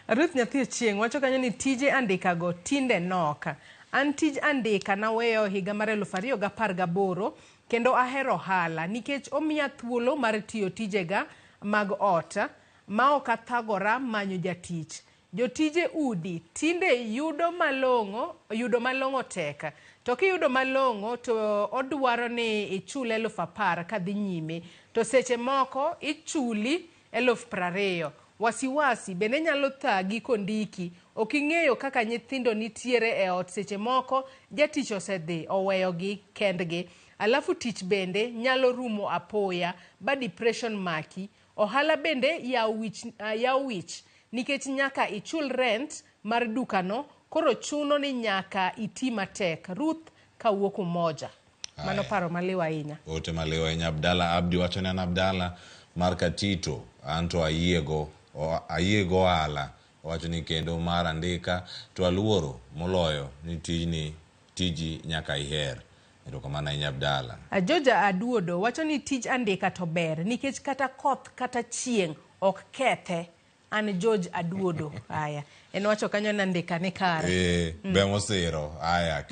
Ruth Nyathi Chieng wacho kanyo ni tije andika go tinde noka. An tij andika na weyo higa mar 2018 kendo ahero ohala nikech omiya thuolo mar tiyo tijega mag ot ma ok athagora manyo jatich. Jotije udi tinde yudo malong'o tek. To kiyudo malong'o to odwaro ni ichule 10,000 kadhi nyime. To seche moko ichuli 20,000. Wasiwasi bende nyalo thagi kondiki. Oking'eyo kaka nyithindo nitiere e ot seche moko jatich osedhi oweyogi kendgi. Alafu tich bende nyalo rumo apoya ba depression maki. Ohala bende yaw wich nikech nyaka ichul rent mar dukano koro chuno ni nyaka iti matek. Ruth kawuok Umoja. Mano paro maliwa ahinya. Ote maliwa ahinya. Abdalla Abdi wacho ni an Abdalla mar Katito anto ayiego ohala. Wacho ni kendo mar andika to aluoro moloyo ni tiji nyaka iher. Erokamano ahinya Abdalla. Joja Aduodo wacho ni tij andika to ber nikech kata koth kata chieng' ok kethe. An George Aduodo. Aya. En wacho kanyo na andika ne kare. Be mosiro. Aya.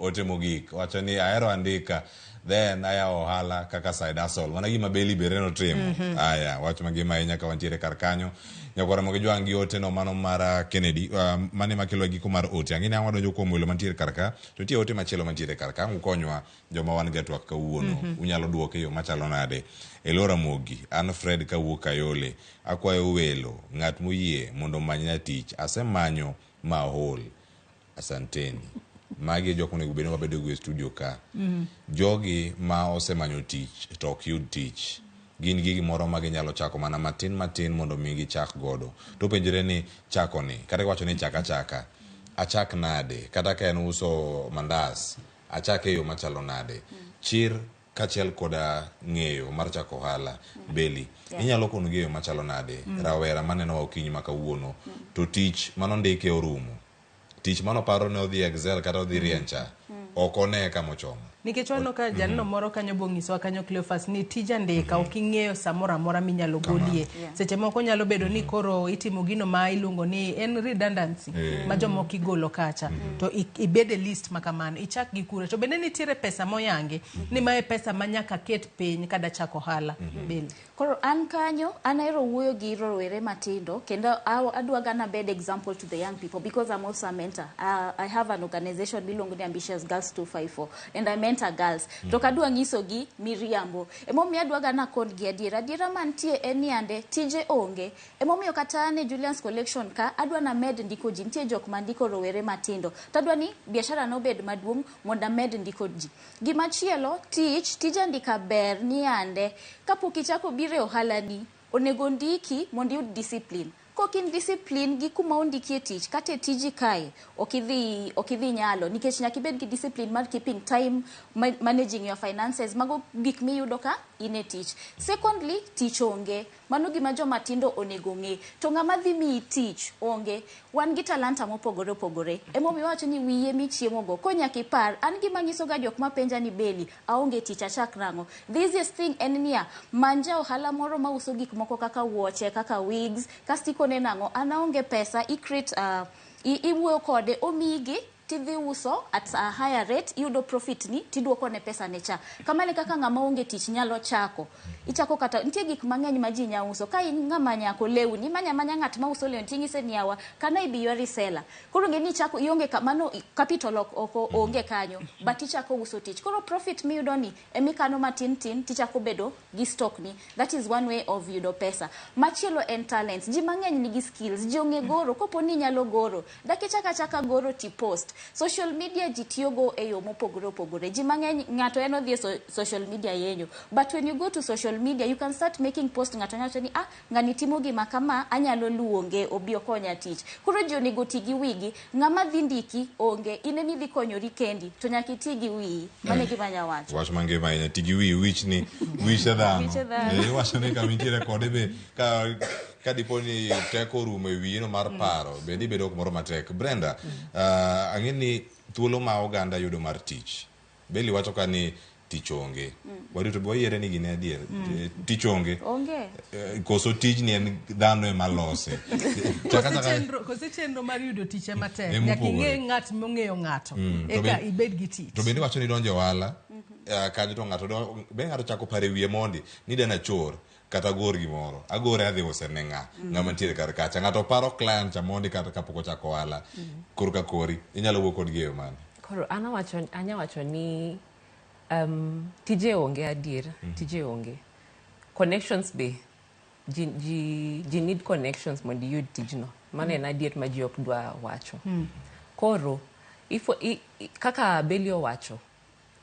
Ote mogik. Wacho ni ahero andika. Then aya ohala kaka side hustle. Mana gima beli bereno timo. Aya. Wacho magima ahinya ka wantiere kar kanyo. Nyakora mogi jwang gi ote no mano mara Kennedy. Mane makelo giko mar ote. Angine ang wadonjo kuom welo mantiere kar ka. To tie ote machielo mantiere kar ka. Ukonywa joma wan gatwak kawuono. Unyalo duoke yo machalo nade. Ramogi. An Fred kawuok Kayole. Akwayo welo. Ng'at moyie mondo manyna tich. Asemanyo mahol. Asanteni. Magi jok onego bed mabedo go e studio ka. Jogi ma osemanyo tich to ok yud tich. Gin gigi moro ma ginyalo chako mana matin mondo mi gichak godo. To penjore ni chako ni. Kata wacho ni chaka. Achak nade. Kata ka en uso mandas. Achak e yo machalo nade. Chir kachiel koda ng'eyo mar chako ohala. Beli. Inyalo kono ng'eyo machalo nade. Rawera maneno okinyi makawuono. To tich manondike orumo. Tich mano paro ne odhi Excel kata odhi Riencha. Okone kama chomo. Nikech wano ka janno moro kanyo bongiso kanyo Cleophas ni tija ndika oking'eyo samora mora minyalo golie. Seche moko nyalo bedo ni koro itimo gino ma iluongo ni en redundancy ma jomoko igolo kacha to ibede list makamano ichak gi kure to bende nitiere pesa moyangi ni mae pesa manyaka ket piny kada chako ohala. Beli. Koro an kanyo anahero wuoyo gi rowere matindo kendo adwa gana bed example to the young people because I'm also a mentor. I have an organization miluongo ni Ambitious Girls 254 and I mentor girls. To kadwa nyiso gi miriambo. Emomiyo adwa gana kod gi adiera mantie en yande tije onge. Emomiyo kata ne Julian's collection ka adwa na med ndiko ji nitie jok mandiko rowere matindo. Tadwa ni biashara no bed maduong' mondo med ndiko ji. Gimachielo tije ndika ber ni yande kapok ichako bire ohala ni onego ndiki mondo yud discipline. Kokin discipline gi kuma ondikie tich kate tiji kae okidhi nyalo nikech nyaka ibed gi discipline mar keeping time, managing your finances, mago gik miyudo ka ine tich. Secondly, tich onge. Mano gima joma tindo onego ng'e. To ng'ama dhi mi tich onge. Wan gi talanta mopogore. Emomiyo wacho ni wiye michiemo go. Ko nyaka ipar an gima nyiso ga jok mapenja ni Beli aonge tich achak rango. The easiest thing en niya manja ohala moro ma uso gik moko kaka wuoche, kaka wigs, kastiko ne nango anaonge pesa iwuoyo kode omigi tidhi uso at a higher rate yudo profit ni tiduoko ne pesa ne cha. Kamane kaka ng'ama onge tich nyalo chako. Ichako kata nitie gik mang'eny ma ji nya uso. Ka in ng'ama nyako lewni manya ng'at ma uso lewni ting'ise niyawa kana ibiyo reseller. Koro ngeni chako ionge kamano capital oko onge kanyo but ichako uso tich. Koro profit miyudo ni emikano matin tichako bedo gi stock ni. That is one way of yudo pesa. Machielo en talents. Ji mang'eny nigi skills. Ji onge goro kopo ni nyalo goro. Daki chaka goro ti post. Social media ji tiyogo e yo mopogore. Ji mang'eny ng'ato eno dhi social media yenyo. But when you go to social media you can start making post ng'ato nyacho ni ng'ani timo gima kama anyalo luonge obi okonya tich. Koro ji onego ti gi wigi ng'ama dhi ndiki onge ine ni dhi konyori kendi to nyaka iti gi wi mane gima nya wacho. Wach mangima ina ti gi wi wich dhano. Wacho ni kamintiere kode be ka diponi teko rumo e wino mar paro bende bedo kumoro matek. Brenda, ang'eni thuolo ma oganda yudo mar tich. Beli wacho ka ni tich onge. Warito bo yiere ni gine adier. Tich onge. Koso tich ni en dhano ema lose. Koso chenro mar yudo tich ema tek. Nyaka ing'e ng'at mong'eyo ng'ato. Eka ibed gi tich. To bende wacho ni donjo ohala. Kanyo to ng'ato chako pare wiye mondi ni dana chor. Kata gor gimoro agore adhi use ne ng'ama ntiere kar kacha ng'ato paro client cha mondi kata kapok ochako ohala korka kori inyalo wuok kod geyo mane. Koro anya wacho ni tije onge adier. Tije onge connections be ji need connections mondo yud tijno mane en adier ma ji ok dwa wacho. Koro kaka Beli owacho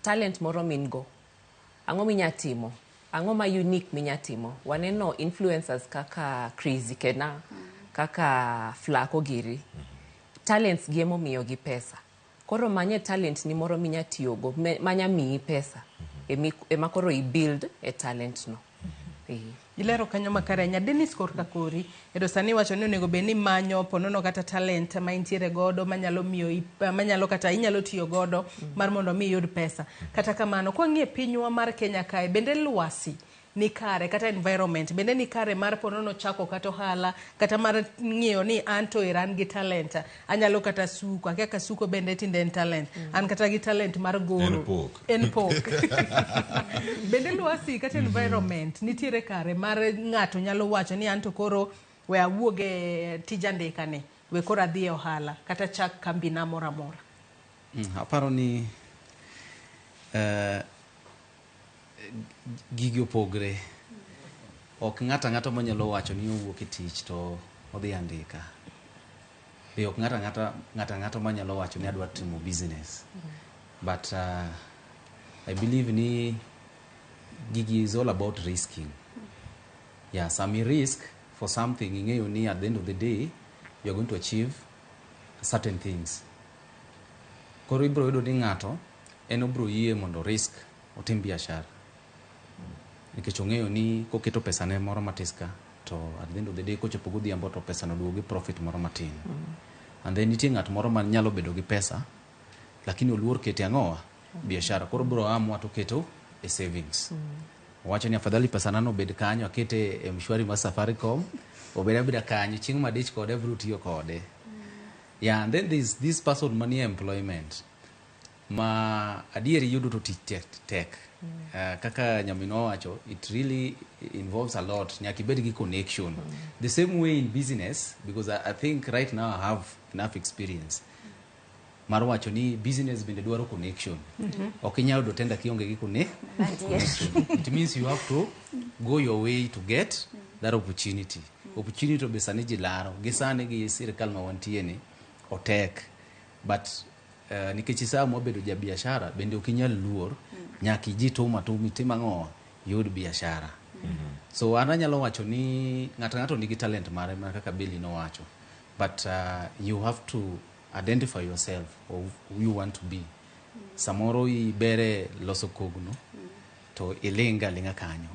talent moro min go ang'o minyatimo ang'o ma unique minyatimo. Waneno influencers kaka Crazy Kena, kaka Flako giri. Talents gi emomiyo gi pesa. Koro manye talent ni moro manya miyi pesa. Ema koro i build a talent no. Ilero kanyo makarenya Dennis korka kori edo sani wacho ni onego beni manyo ponono kata talent ma intiere godo manyalo miyo manyalo kata inyalo tiyo godo mar mondo mi yud pesa kata kamano kwa ngie pinywa mar Kenya kae bende lwasi ni kare kata environment bende ni kare mar ponono chako kata ohala kata mar ng'iyo ni anto iran gi talent anyalo kata suko akeka suko bende tinde en talent an kata gi talent mar goro en pok bende lwasi kata environment nitiere kare mar ng'ato nyalo wacho ni anto koro we awuoge tij andika ne we koro adhi ohala kata chak kambi na mora mora. Aparo ni gigi opogre ok ng'ata manyalo wacho ni owuok e tich to odhi andika be ok ng'ata manyalo wacho ni adwa timo business but I believe ni gigi is all about risking. Yeah, some risk for something ing'eyo ni at the end of the day you are going to achieve certain things. Koro ibro yudo ni ng'ato en obro yie mondo risk otim biashara nikech ong'eyo ni koketo pesa ne moro matiska to at the end of the day kochopo godhiambo to pesa no duogo gi profit moro matin. And then nitie ng'at moro man nyalo bedo gi pesa lakini oluor kete ang'owa biashara koro bro amua to keto e savings. Wacho ni afadhali pesa nano bed kanyo akete e mshwari ma Safaricom obeda kanyo chieng' madich kode bro tiyo kode. Yeah, and then this person money employment ma adieri yudo to tich tek. Kaka nyamino wacho, it really involves a lot. Nyaki bed gi connection. The same way in business, because I think right now I have enough experience. Mar wacho ni business bende dwaro connection. Okinyalo do tenda kionge gi connection. It means you have to go your way to get that opportunity. Opportunity to be sani jilaro. Gisane gi sirikal ma wantie ni otek. But nikech saa mo bedo ja biashara bende okinyal luor nyaki jitoma to mitima ng'o yud biashara. So ananyalo wacho ni ng'ato nigi talent mare ma kaka Billy no wacho, but you have to identify yourself or who you want to be. Samoro ibere loso kogno to ilinga kanyo.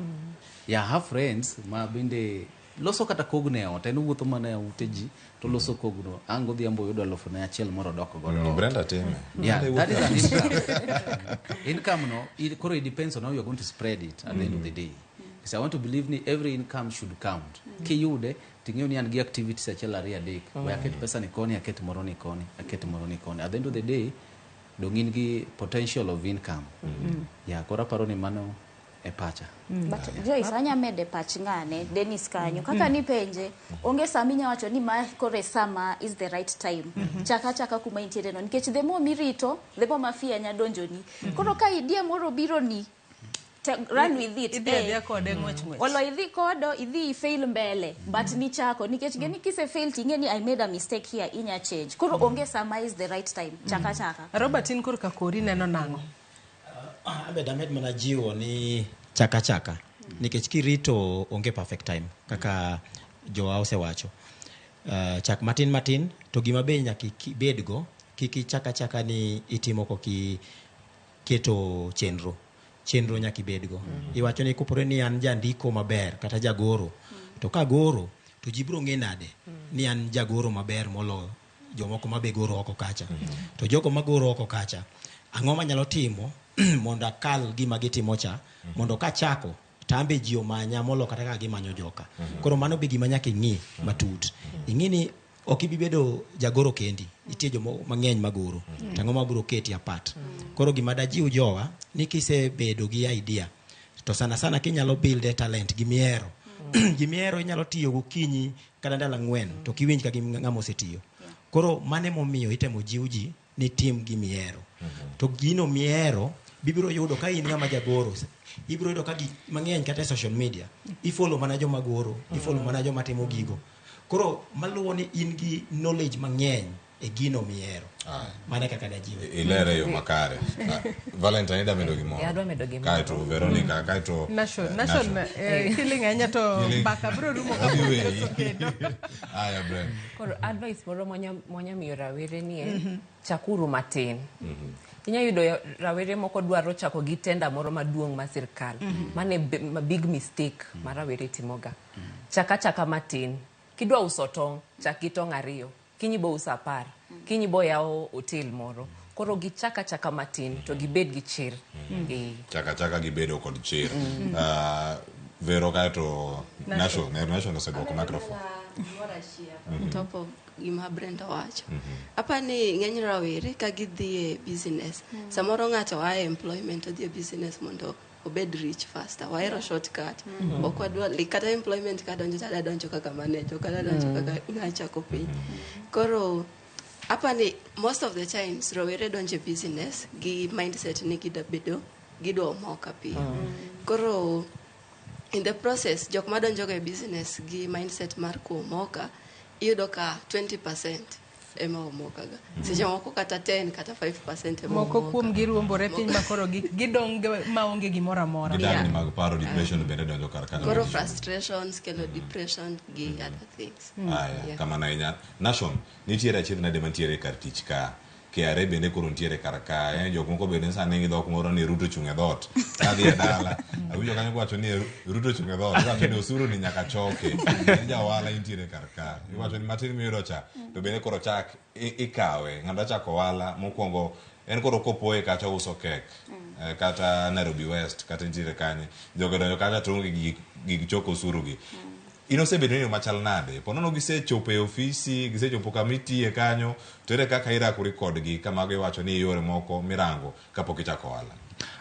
Yeah, I have friends ma bende loso kata kogne ot en wuotho mana e uteji to loso kogno ango dhiambo yudo 1,000 moro dok godo. Brenda time. Yeah, that is an income. Income no, it depends on how you are going to spread it at the end of the day. Because I want to believe ni every income should count. Kiyude ting'eyo ni an gi activities achiel ariyo adek. We aket pesa ni koni, aket moro ni koni, aket moro ni koni. At the end of the day dongin gi potential of income. Yeah, kora paro ni mano e pacha. But Joyce anya mede pach ngane Dennis kanyo kaka ni penje onge saminya wacho ni ma kore sama is the right time chaka kuma intiere no nikech the more mirito the more mafia nya donjoni koro ka idea moro biro ni run with it idea kode ngwech olo idhi kodo idhi fail mbele but ni chako nikech geni kise fail tinge ni I made a mistake here inya change koro onge sama is the right time chaka Robertin korka kori neno nango Abed Ahmed manajiwo ni chaka nikech kirito onge perfect time kaka Joao osewacho. Chak matin to gima be nyaka bedgo kiki chaka ni itimo koki keto chenro nyaka bedgo. Iwacho ni kupore ni an jandiko maber kata jagoro to ka goro to jibro ng'e nade ni an jagoro maber molo jomoko mabe goro oko kacha. To jogo magoro oko kacha ang'o manyalo timo mondo akal gima gitimo cha mondo ka chako tambe ji omanya molo kata ka gimanyo joka. Koro mano be gima nyaka ing'i matut. Ing'i ni ok ibi bedo jagoro kendi, itie jomo mang'eny magoro. Tang'o mabiro keti apart. Koro gima dajiw jowa ni kise bedo gi idea to sana kinyalo build a talent gimiero. Gimiero inyalo tiyo gokinyi kata ndalo 4 to kiwinj ka ng'amo setiyo. Koro mane momiyo itemo jiwji ni tim gimiero. To gino miero bibiro yudo ka in ng'ama jagoro ibiro yudo ka mang'eny kata social media ifollow mana joma goro ifollow mana joma timo gigo koro maluwo ni in gi knowledge mang'eny e gino miero. Mane kaka dajiwe. Ilere yo makare. Valentine da medo gimo. Adwa medo gimo. Kaito Veronica, kaito Nation feeling anya to mbaka bro rumo ka kedo. Aya bre. Koro advice moro monya miyo rawere ni chakuru matin. Inya yudo rawere moko dwaro chako gi tenda moro maduong' ma sirkal. Mane big mistake ma rawere timoga. Chaka matin. Kidwa uso tong, chaki tong 2. Kinyi bo usa 10. Kinyi bo yao hotel moro. Koro gi chaka matin to gibed gi chir. Chaka gibedo kod chir. Vero kaito Nation osedwoko microphone. Top of gima Brenda wacho. Apa ni ng'eny rawere ka gidhi e business. Samoro ng'ato ae employment odhi e business mondo obed rich faster. Waero shortcut. Okwadwa kata employment ka donjo kaka manager, kata donjo kaka ng'achako piny. Koro apa ni most of the times rawere donjo e business gi mindset ni gidwa omoka pi. Koro in the process jok madonjo e business gi mindset mar kuomoka iyudo ka 20% ema omoka ga. Seche moko kata 10 kata 5% ema moko kuom giruombore piny makoro gidonge maonge gimoro amora. Gidang mag paro depression bende donjo kar kanyo. Koro frustrations kelo depression gi other things. Kama na inya Nation nitiere achiedh nade mantiere kar tich ka KRA bende koro ntiere kar ka jok moko bende sani gi dhok moro ni Ruto chung e dhot kadhi e dala awinjo kanyo kwacho ni Ruto chung e dhot wacho ni osuru ni nyaka choke ja ohala ntiere kar ka iwacho ni matin miyudo cha to bende koro chak ikawe ng'ato chako ohala mokwongo en koro kopoe kacha uso kek kata Nairobi West kata ntiere kanye jogo donjo kacha to gig choko osuru gi inosebedo ni machal nade ponono gisechopo e ofisi gisechopo kamiti e kanyo to ere kaka irakuri kodgi kama giwacho ni yore moko mirango kapok ichako ohala.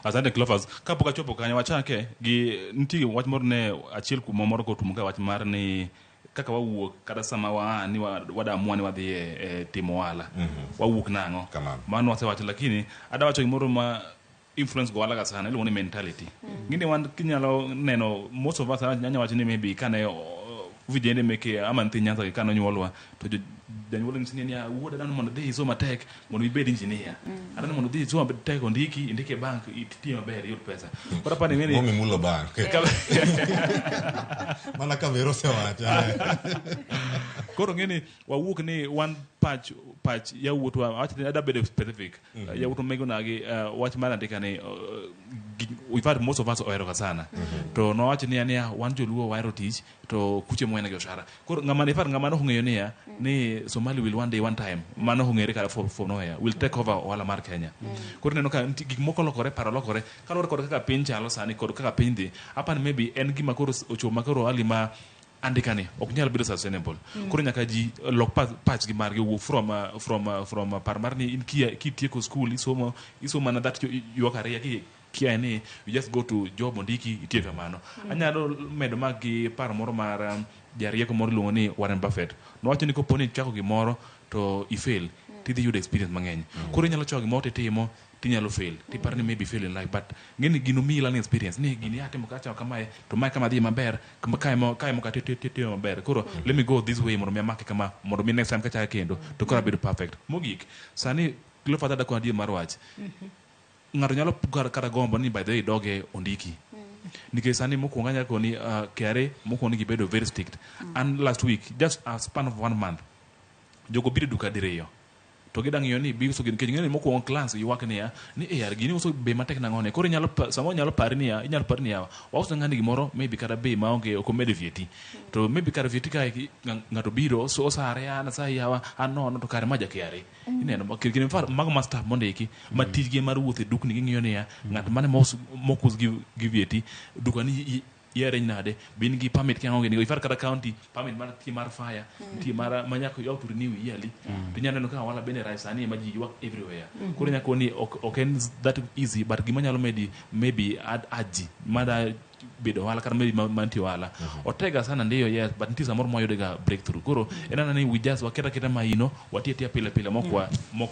Asante Clovers, kapok achopo kanyo wachake gi nitie wach moro ne achiel kuom moro ko tumuka wach mar ni kaka wawuok kada sama ni wadamua ni wadhi e timo ohala wawuok nang'o mano wasewacho lakini adawacho gimoro ma influence go alaga sana iluongo ni mentality. Ngine wan kinyalo neno most of us nyanya wacho ni maybe kane vijende meke ama nthi nyanza kano nyuolwa to janyuol ni sinia wuoda dan mondo dhi so matek mondo ibed engineer adani mondo dhi so matek ndike bank itiyo maber yud pesa kora pani mimi momi mulo bank mana ka vero se wacha koro ngeni wawuok ni one patch ya wuotwa actually ada bed specific ya wuotwa mego nagi watch mana ndika ni we've had most of us oero sana to no wacho ni ania wan joluo waero tich to kuche mwena gi oshara koro ngama no ng'eyo ni Somali will one day one time mano hungere kala for nowhere will take over ohala mar Kenya koro neno ka gik moko lokore paro lokore kalore kod kaka piny chalo sani kod kaka piny dhi apan maybe en gima koro ochoma koro alima andika ni ok nyal bedo sustainable koro nyaka ji lok patch gi margi wo from par mar ni in kitieko school isomo na that your career kia ni you just go to job ondiki itieko mano anyalo medo magi par moro mar jarieko moro luongo ni Warren Buffett no wacho ni koponi chako gimoro to ifail tidhi yudo experience mang'eny koro inyalo chako gimoro titimo tinyalo fail tiparo ni maybe fail in life but ngeni gino mi learning experience ni gini atimo kacha kama to mai kama dhi maber kama kaimo ka titio maber koro let me go this way mondo mi amake kama mondo mi next time kacha kendo to kora bedo perfect mogik sani kilo fata da kwa die marwach ng'ato nyalo kara gombo ni by the way doge ondiki nikech sani mokwongo nyako ni KRA mokwongo ni gibedo very strict and last week just a span of 1 month jogo biro duka diriyo to gidang yo ni biso gin ngene mokwongo class yuwak ni yar gini uso be matek na ngone koro nyalo pari ni wauso ngani gimoro maybe kada be maonge okomede vieti to maybe kada vieti ka ngato biro so sare ana sai yawa anono to kare maja KRA ineno kirgin far mag master mondeki matijge mar wuothe dukni ng'iyo ni ngat mane mokus gi vieti dukani yere nade bin gi permit kan onge ni ifar kada county permit mar ti mar fire ti mar manyako yo to renew yearly pinyane no ka wala bene rise ani ma ji work everywhere kuro nyako ni okay that easy but gimanyalo maybe add aji mada bedo ohala kata maybe mantie ohala otega sana ndiyo yes but nitie samoro moyudega breakthrough koro enana ni we just waketa maino watie pile mokwa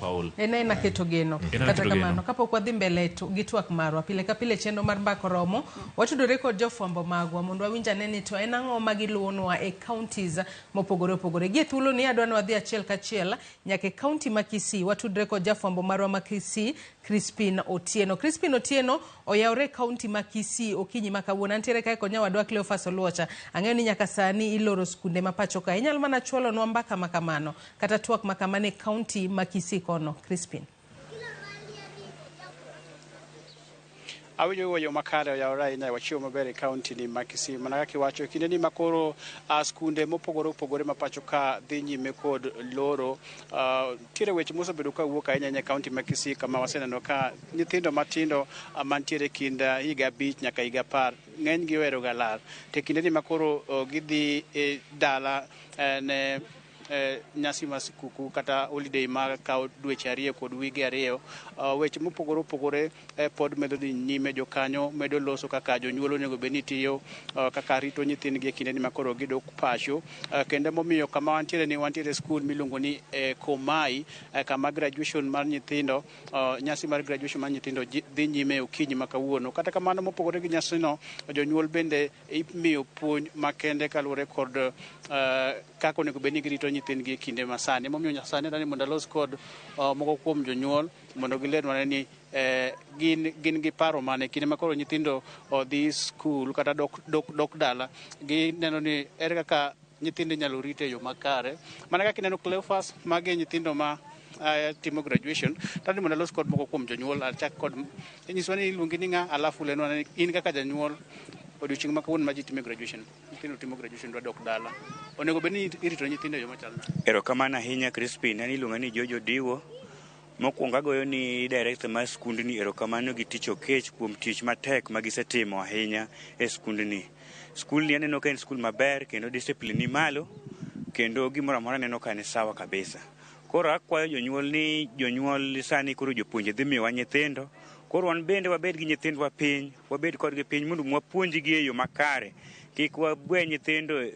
ol ena keto geno kata kamano kapok wadhi mbele gi twak marwa pile ka pile chenro mar mbako romo watudore kod jofwambo magwa mondo wawinj ane ni to en ang'o ma giluwonwa e counties mopogore opogore gi thuolo ni adwa ni wadhi achiel kachiel nyaka e county ma Kisii watudore kod jafwambo marwa ma Kisii Crispin Otieno oyawre county ma Kisii okinyi ma kawuono antiere kae konya wadwa Cleophas Oluocha ang'eyo ni nyaka sani iloro skunde ma pacho ka inyalo mana chwalo nwa mbaka makamano kata twak makamane county ma Kisii kono Crispin awinjo wuoyo makare oyawre ahinya wachiwo maber e kaunti ni ma Kisii mana kaka iwacho kinde ni makoro skunde mopogore opogore ma pacho ka dhi nyime kod loro tiere weche mosebedo ka wuok ahinya e kaunti ma Kisii kama waseneno ka nyithindo matindo mantiere kind higa 5 nyaka higa 10 ng'eny gi wero galar te kinde ni makoro gidhi dala ne nyasi masikuku kata holiday ma kawo dweche 2 kod wige 2 weche mopogore opogore pod medo dhi nyime jokanyo medo loso kaka jonyuol onego bed ni tiyo kaka rito nyithindgi e kinde ni makoro gidok pacho kendo momiyo kama wantiere skul miluongo ni Komai kama graduation mar nyithindo nyasi mar graduation mar nyithindo dhi nyime okinyi ma kawuono kata kamano mopogore gi nyasino jonyuol bende imiyo puonj makende kaluwore kod kaka onego bed ni girito nyithindgi e kinde masani momiyo nyasani dani mondo los kod moko kuom jonyuol mondo giler ni gin gi paro mane kinde makoro nyithindo odhi skul kata dok dala gineno ni ere kaka nyithindo nyalo rite yo makare mana kaka ineno Cleophas mage nyithindo ma timo graduation tani mondo los kod moko kuom jonyuol achak kod nyiswa ni iluongi ni ng'a alafu lenwa ni in kaka janyuol odiochieng' ma kawuono ma ji timo graduation nyithindo timo graduation dwa dok dala onego bed ni irito nyithindo yo machal erokamano ahinya Crispin en iluonga ni Jojo Diwo mokwongo agoyo ni director mar skundni erokamano gi tich okech kuom tich matek ma gisetimo ahinya e skundni skulni aneno ka en skul maber kendo discipline ni malo kendo gimoro amora aneno ka ni sawa kabisa koro akwayo jonyuol sani koro jopuonje dhi miyowa nyithindo koro wan bende wabed gi nyithindwa piny wabed kodgi piny mondo wapuonjgi e yo makare kik wabwe nyithindo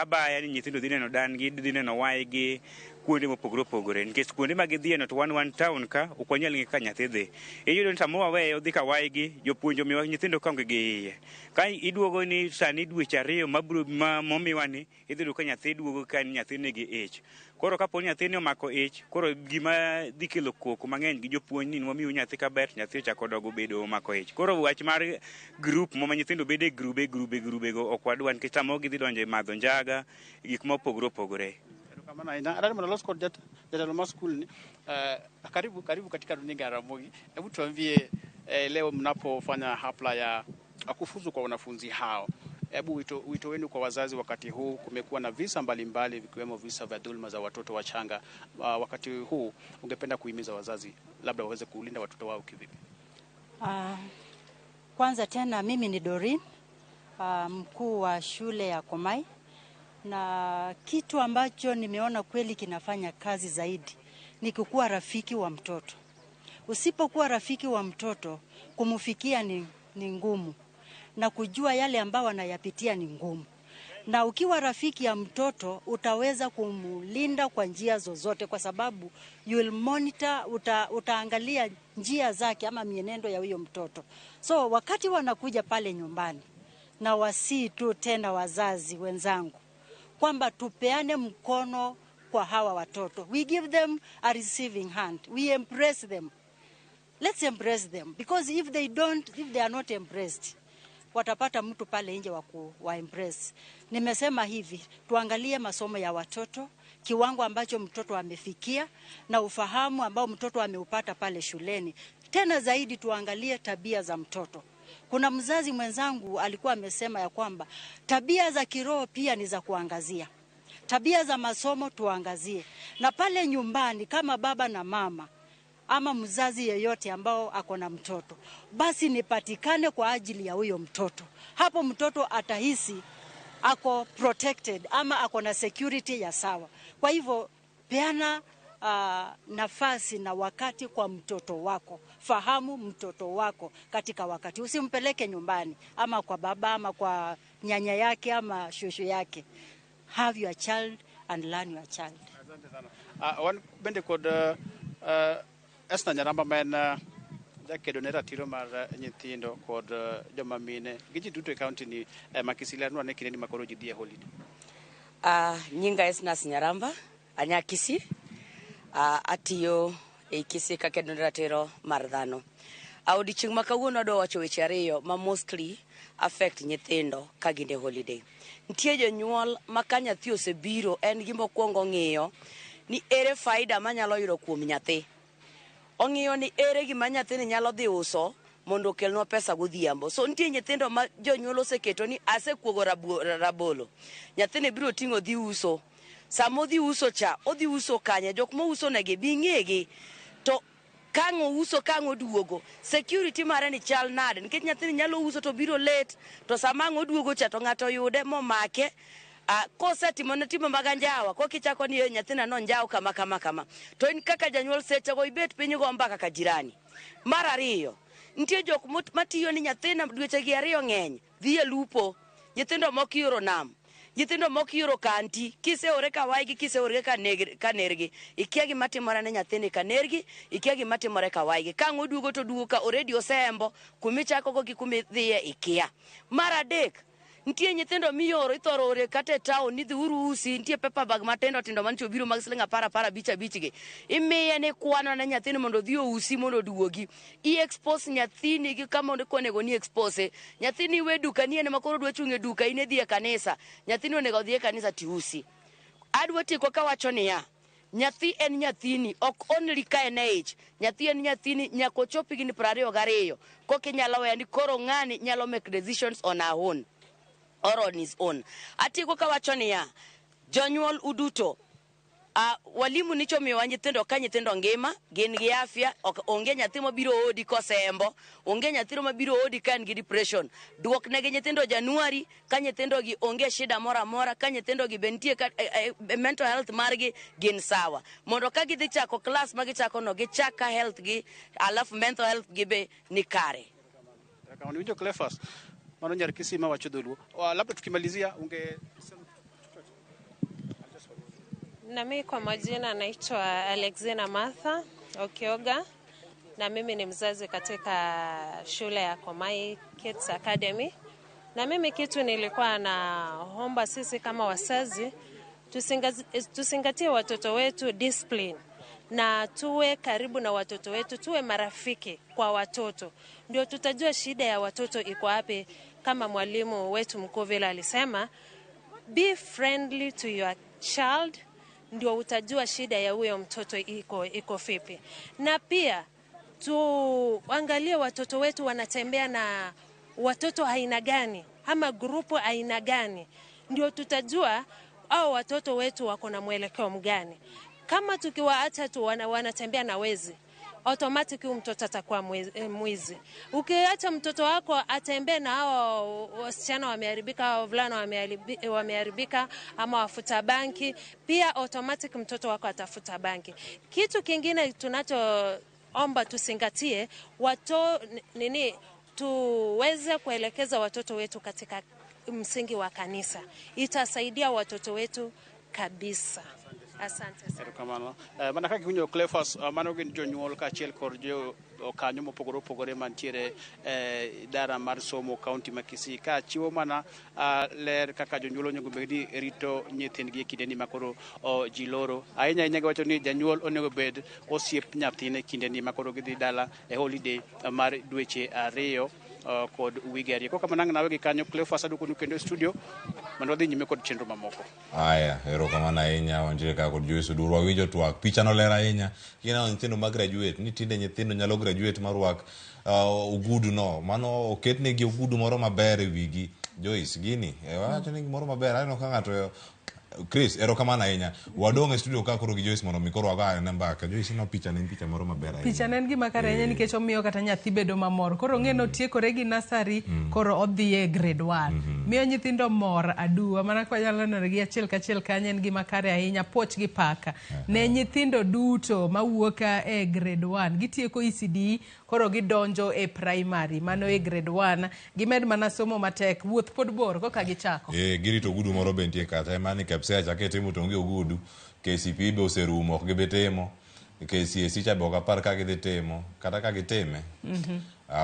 baya ni nyithindo dhi neno dangi dhi neno waygi kuonde mopogore opogore nikech kuonde ma gidhieno to one town ka ok wanyal ng'e ka nyathi dhi iyudo ni samo waweyo odhi ka waygi jopuonjo miwa nyithindo kaonge gi iye ka iduogo ni sani dweche 2 momiwa ni idhi yudo ka nyathi duogo ka nyathi nigi ich koro kapo ni nyathini omako ich koro gima dhi kelo koko mang'eny gi jopuonj ni wamiyo nyathi kaber nyathi chako dogo bedo omako ich koro wach mar group ma nyithindo bedo e grube go ok wadwa nikech samo gidhi donjo e madho njaga gik mopogore opogore kama aina adani mwana los kod jatelo ma skul ni karibu katika runinga ya Ramogi. Hebu tuambie leo mnapofanya hafla ya kufuzu kwa wanafunzi hao, hebu wito wenu kwa wazazi wakati huu. Kumekuwa na visa mbalimbali vikiwemo visa vya dhulma za watoto wachanga. Wakati huu ungependa kuhimiza wazazi labda waweze kulinda watoto wao kivipi? Kwanza tena mimi ni Dorin, mkuu wa shule ya Komai, na kitu ambacho nimeona kweli kinafanya kazi zaidi ni kukuwa rafiki wa mtoto. Usipokuwa rafiki wa mtoto, kumfikia ni ngumu, na kujua yale ambao wanayapitia ni ngumu. Na ukiwa rafiki ya mtoto utaweza kumlinda kwa njia zozote, kwa sababu you will monitor, utaangalia njia zake ama mienendo ya huyo mtoto. So wakati wanakuja pale nyumbani, na wasi tu tena wazazi wenzangu kwamba tupeane mkono kwa hawa watoto. We give them a receiving hand. We embrace them. Let's embrace them, because if they are not embraced, watapata mtu pale nje wa embrace. Nimesema hivi, tuangalie masomo ya watoto, kiwango ambacho mtoto amefikia na ufahamu ambao mtoto ameupata pale shuleni. Tena zaidi tuangalie tabia za mtoto. Kuna mzazi mwenzangu alikuwa amesema ya kwamba tabia za kiroho pia ni za kuangazia. Tabia za masomo tuangazie. Na pale nyumbani kama baba na mama ama mzazi yeyote ambao ako na mtoto, basi nipatikane kwa ajili ya huyo mtoto. Hapo mtoto atahisi ako protected ama ako na security ya sawa. Kwa hivyo peana nafasi na wakati kwa mtoto wako. Fahamu mtoto wako katika wakati. Usimpeleke nyumbani ama kwa baba ama kwa nyanya yake ama shosho yake. Have your child and learn your child. Asante sana. Wan bende kod Esther Nyaramba men jakedo ne ratiro mar nyithindo kod joma mine. Giji duto e county ni Makisila nwa ne kinde ni makoro ji dhie holiday. Nyinga Esnas Nyaramba anyakisi atiyo e kisi ka kedo ne ratiro mar dhano. Odiochieng' ma kawuono do wacho weche ariyo ma mostly affect nyithindo ka ginde holiday. Nitie jonyuol ma ka nyathi osebiro en gima okuongo ng'iyo ni ere faida manyalo yudo kuom nyathi. Ong'iyo ni ere gima nyathini nyalo dhi uso mondo okelnwa pesa godhiambo. So nitie nyithindo ma jonyuol oseketo ni asekuogo rabolo. Nyathini biro ting'o dhi uso. Samo dhi uso cha, odhi uso kanye, jok mo uso negi bi ng'egi. To kango uso kango duogo, security mare ni chal nade, nikech nyathini nyalo uso to biro late, to sama ngo duogo cha to ng'ato yude momake. Kosetimo ne timo maganjawa ko kichako ni nyathina no njao kama to in kaka janyuol seche go ibet piny go mbaka ka jirani. Mar ariyo, nitie jok matiyo ni nyathina dweche gi ariyo ng'eny dhi e lupo. Nyithindo moko yoro nam, nyithindo moko yoro kanti, kiseore ka waigi, kiseore ka nergi, ikia gi matimore ne nyathini ka nergi, ikia gi matimore ka waigi. Ka ngo duogo to duogo ka already osembo, kumichako go gi kumidhiye ikia. Mar adek, nitie nyithindo miyoro ithoro ore kata e town ni dhi urusi, nitie paper bag matendo tindo mantie obiro mag siling 10 gi. Imiye ni kwano na nyathini mondo dhi ousi mondo duogi. Expose nyathini gi kama onego ni expose. Nyathini we duka ni ene makoro dwa chung e duka, ine dhi e kanisa. Nyathini onego dhi e kanisa ti usi. Adwa tieko ka wacho niya, nyathi en nyathini, ok only ka en age. Nyathi en nyathini nyako chopi gi 22. Koki nyalo weya ni koro ng'ani nyalo make decisions on her own or on his own. Atieko ka wacho niya, jonyuol uduto, walimu nicho miyo nyithindo ka nyithindo ngima, gin gi afya, onge nyathi mabiro odi kosembo, onge nyathi mabiro odi ka en gi depression. Duok negi nyithindo Januari ka nyithindo gi onge shida mora mora, ka nyithindo gi bentie ka mental health margi gin sawa. Mondo ka gidhi chako class ma gichako no gichaka health gi, alafu mental health gi be ni kare. Kama unajua Clefas mano nyar kisima wacho dholuo. Labda tukimalizia Na mimi kwa majina naitwa Alexina Martha Okioga, na mimi ni mzazi katika shule ya Komai Kids Academy. Na mimi kitu nilikuwa naomba sisi kama wazazi tusingatie watoto wetu discipline, na tuwe karibu na watoto wetu, tuwe marafiki kwa watoto. Ndio tutajua shida ya watoto iko wapi. Kama mwalimu wetu mkuu vile alisema, be friendly to your child, ndio utajua shida ya huyo mtoto iko vipi. Na pia tuangalie watoto wetu wanatembea na watoto aina gani ama grupu aina gani, ndio tutajua au watoto wetu wako na mwelekeo mgani. Kama tukiwaacha tu wanatembea na wezi, automatic mtoto atakuwa mwizi. Ukiacha mtoto wako atembee na hao wasichana wameharibika, hao wavulana wameharibika, ama wafuta banki, pia automatic mtoto wako atafuta banki. Kitu kingine tunachoomba tusingatie, tuweze kuelekeza watoto wetu katika msingi wa kanisa. Itasaidia watoto wetu kabisa. Asante sana. Kamano. Mana kaka kunyo Clefas mano gin jonyuol ka achiel kod jo kanyo mopogore mantiere dara mar somo county ma Kisii, ka chiwo mana ler kaka jonyuol onego bedi rito nyithindgi kinde ni makoro ji loro. Ahinya wacho ni janyuol onego bed osiep nyathine kinde ni makoro gidhi dala e holiday mar dweche 2 kod wige 2. Koka manang nawe gi kanyo Clefas aduko kendo e studio mondo dhi nyime kod chenro mamoko. Aya, erokamano ahinya onjire ka kod Joyce Durwa winjo twak. Picha no ler ahinya. Gina nyithindo ma graduate, ni tinde nyithindo nyalo graduate marwak ugudu no. Mano oketnegi ugudu moro maber e wigi. Joyce gini, wacho ni gimoro maber, aneno ka ng'ato Chris, erokamano ahinya. Wadong' e studio ka koro gi Joyce mondo mi koro waga namba ka Joyce no picha ne picha moro maber ahinya. Picha ne gima kare ahinya nikech omiyo kata nyathi bedo mamor. Koro ng'eno tiekore gi nursery koro odhi e grade 1. Miyo nyithindo mor aduwa mana kwa nyalo neno gi achiel kachiel kanyo en gima kare ahinya poch gi paka. Ne nyithindo duto mawuok e grade 1 gitieko ECD koro gidonjo e primary mano e grade 1 gimed mana somo matek wuoth pod bor koka gichako. Girito ogudu moro bentie kata emani kapsa chake timo tonge ogudu KCP be oserumo ok gibe timo KCSE cha be ok apar ka gidhi timo kata ka gitime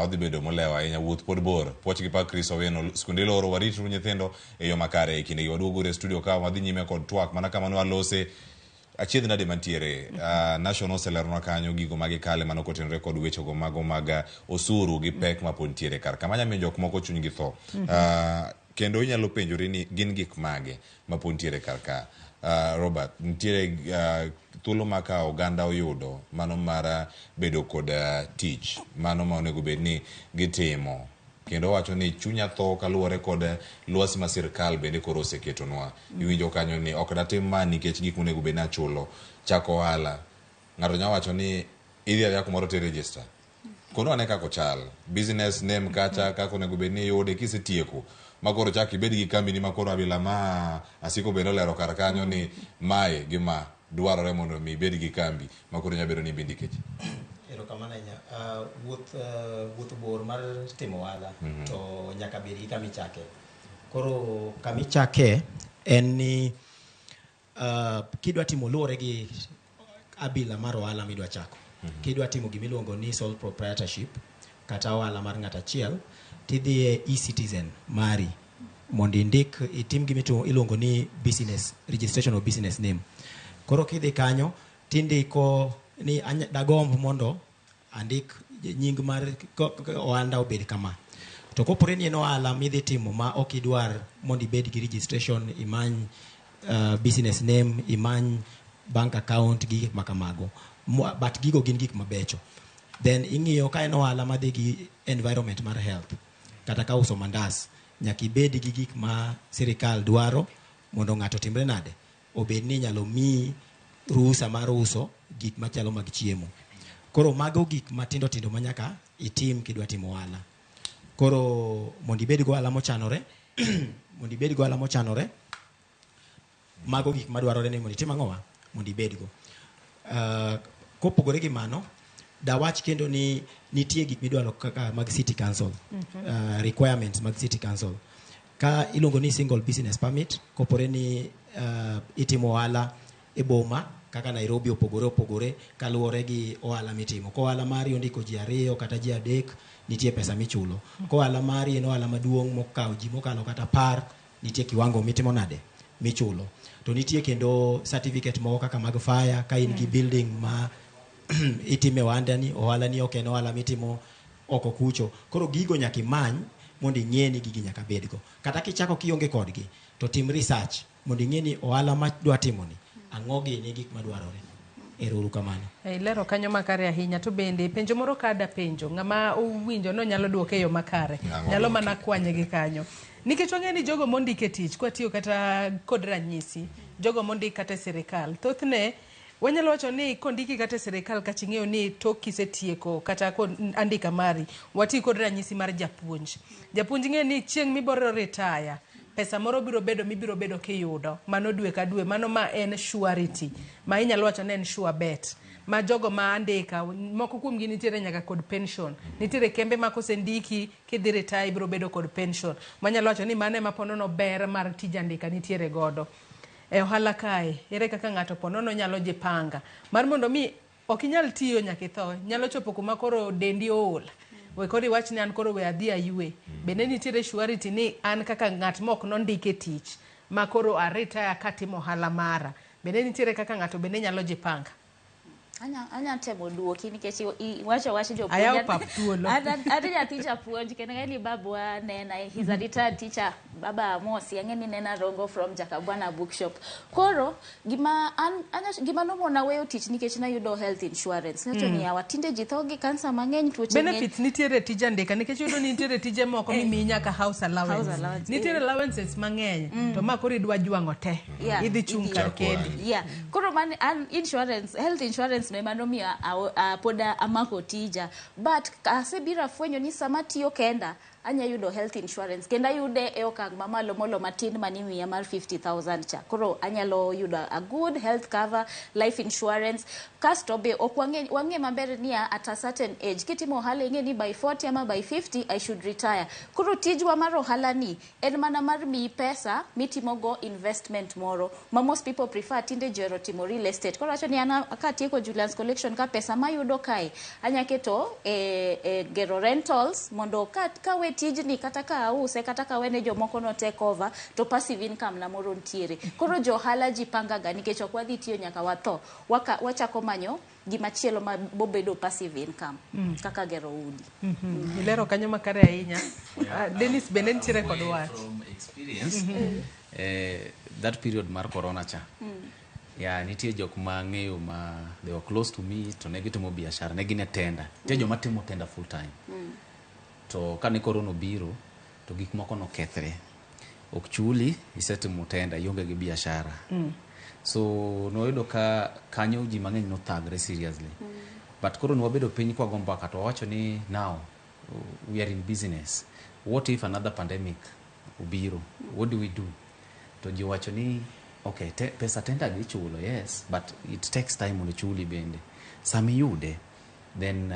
odhi bedo molewa ahinya wuoth pod bor poch gi pa Chris Owino skunde loro waritru nyithindo e yo makare e kinde waduogo e studio ka wadhi nyime kod twak mana kamano walose achiedh nade mantiere national selerno kanyo gigo magi kale mano kotenore kod wecho go mago mag osuru gi pek mapod ntiere kar kamanya miyo jok moko chuny gi tho kendo inyalo penjori ni gin gik mage mapod ntiere kar ka Robert ntiere thuolo maka oganda oyudo mano mar bedo kod tich mano ma onego bed ni gitimo kendo wacho ni chunya tho kaluwore kod lwasi ma sirkal bende koro oseketonwa iwinjo kanyo ni ok datim ma nikech gik monego bed nachulo chako ohala ng'ato nya wacho ni idhi adhiya kumoro te register kono ane kako chal business name kacha kako onego bed ni yude kisetieko makoro chak ibed gi kambi ni makoro abila ma asiko bende olero kar kanyo ni mae gima dwarore mondo mi ibed gi kambi makoro nya bedo ni bindi kechi. Erokamano ahinya. Wuoth bor mar timo ohala to nyaka bed gi kama ichake. Koro kama ichake en ni kidwa timo luwore gi abila mar ohala midwa chako. Kidwa timo gimiluongo ni sole proprietorship kata ohala mar ng'at achiel tidhi e e-citizen mari mondo indik itim gimito iluongo ni business registration of business name. Koro kidhi kanyo tindiko ni dagomb mondo andik nying mar ohanda obed kama. To kopore ni en ohala midhi timo ma ok idwar mondo ibed gi registration imany business name imany bank account gi makamago but gigo gin gik mabecho then ing'iyo ka en ohala madhi gi environment mar health kata ka uso mandas nyaka ibed gi gik ma sirikal dwaro mondo ng'ato timre nade obed ni nyalo mi ruhusa mar uso gik machalo mag chiemo. Koro mago gik matindo tindo manyaka itim kidwa timo ohala. Koro mondo ibed go ohala mochanore mago gik madwarore ni mondo itim ang'owa mondo ibed go. Kopogore gi mano dawach kendo ni nitie gik midwaro kaka mag city council requirements mag city council ka iluongo ni single business permit kopore ni itimo ohala e boma kaka Nairobi opogore kaluwore gi ohala mitimo. Ko ohala mari ondiko ji 2 kata ji 3 nitie pesa michulo. Ko ohala mari en ohala maduong' mokawo ji mokalo kata 10 nitie kiwango mitimo nade michulo. To nitie kendo certificate moko kaka mag fire ka in gi building ma itime wandani ohala ni ok en ohala mitimo oko kucho. Koro gigo nyaka imany mondo ing'e ni gigi nyaka bedgo. Kata kichako kionge kodgi to tim research mondo ing'e ni ohala ma dwa timo ni ang'ogi ni gik madwarore. Ero kamano. Lero kanyo makare ahinya to bende penjo moro kada penjo ng'ama owinjo no nyalo duoke yo makare nyalo mana kwanye gi kanyo nikech wang'eni jogo mondike tich kwa tiyo kata kod ranyisi jogo mondike kata sirikal thothne wanyalo wacho ni kondiki kata sirikal ka ching'eyo ni tok kisetieko kata andika mari wati kod ranyisi mar japuonj ng'e ni chieng' miboro retire pesa moro biro bedo kiyudo mano dwe ka dwe mano ma en surety ma inyalo wacho ni en sure bet ma jogo ma andika moko kuom gi nitiere nyaka kod pension nitiere kembe ma kosendiki kidhi retire biro bedo kod pension manyalo wacho ni mano ema ponono ber mar tij andika nitiere godo e ohala kae ere kaka ng'ato ponono nyalo jipanga mar mondo mi ok inyal tiyo nyaka itho nyalo chopo kuma koro dendi ool we kori wach ni an koro we adhi ayue bende nitiere surety ni an kaka ng'at mok nondike tich ma koro retire katimo ohala mara bende nitiere kaka ng'ato bende nyalo jipanga. anya temo duoki nikech wacho jo ayaw pap tuolo adanya teacher puonj kendo ni babwa nena he's a retired teacher baba Mosi angeni nena rongo from Jakabwana bookshop koro gima nomona weyo tich nikech na yudo health insurance ngato ni awatinde jithogi kansa mangeny tuoche benefits nitiere tije ndeka nikech yudo nitiere tije moko miminya ka house allowance nitiere allowances mangeny to makori dwa jwango te idhi chung kar kedi koro man insurance health insurance no mano mi poda amako tija but asebira fwenyo ni sama tiyo kenda anya yudo health insurance kenda yude e okang mamalo molo matin manimi mar 50,000 cha koro anyalo yudo a good health cover life insurance kasto be okwange maber ni at a certain age kitimo ohala ingeni by 40 ama by 50 I should retire koro tijwa mar ohala ni en mana mar mi pesa mitimo go investment moro most people prefer tinde jero timo real estate koro acho ni ana akatieko Julian's collection ka pesa mayudo kai anyaketo gero rentals mondo ka we tijni kata ka ause kata ka wene jomoko no take over to passive income na moro ntiere koro jo ohala jipanga ga nikech ok wadhi tiyo nyaka watho wachako manyo gimachielo mabobedo passive income kaka gero udi ilero kanyo makare ahinya Dennis bende ntiere kod wach from experience that period mar corona cha nitie jok mang'eyo they were close to me to ne gitimo biashara ne gine tenda te joma timo tenda full time to kane corona biro to gik moko no kethre ok chuli isetimo tenda ionge gi biashara so noyudo ka kanyo ji mang'eny no thagre seriously but koro wabedo piny kwa gomba ka to wacho ni now we are in business what if another pandemic ubiro what do we do to ji wacho ni okay pesa tenda gi chulo yes but it takes time on chuli bende sami yude then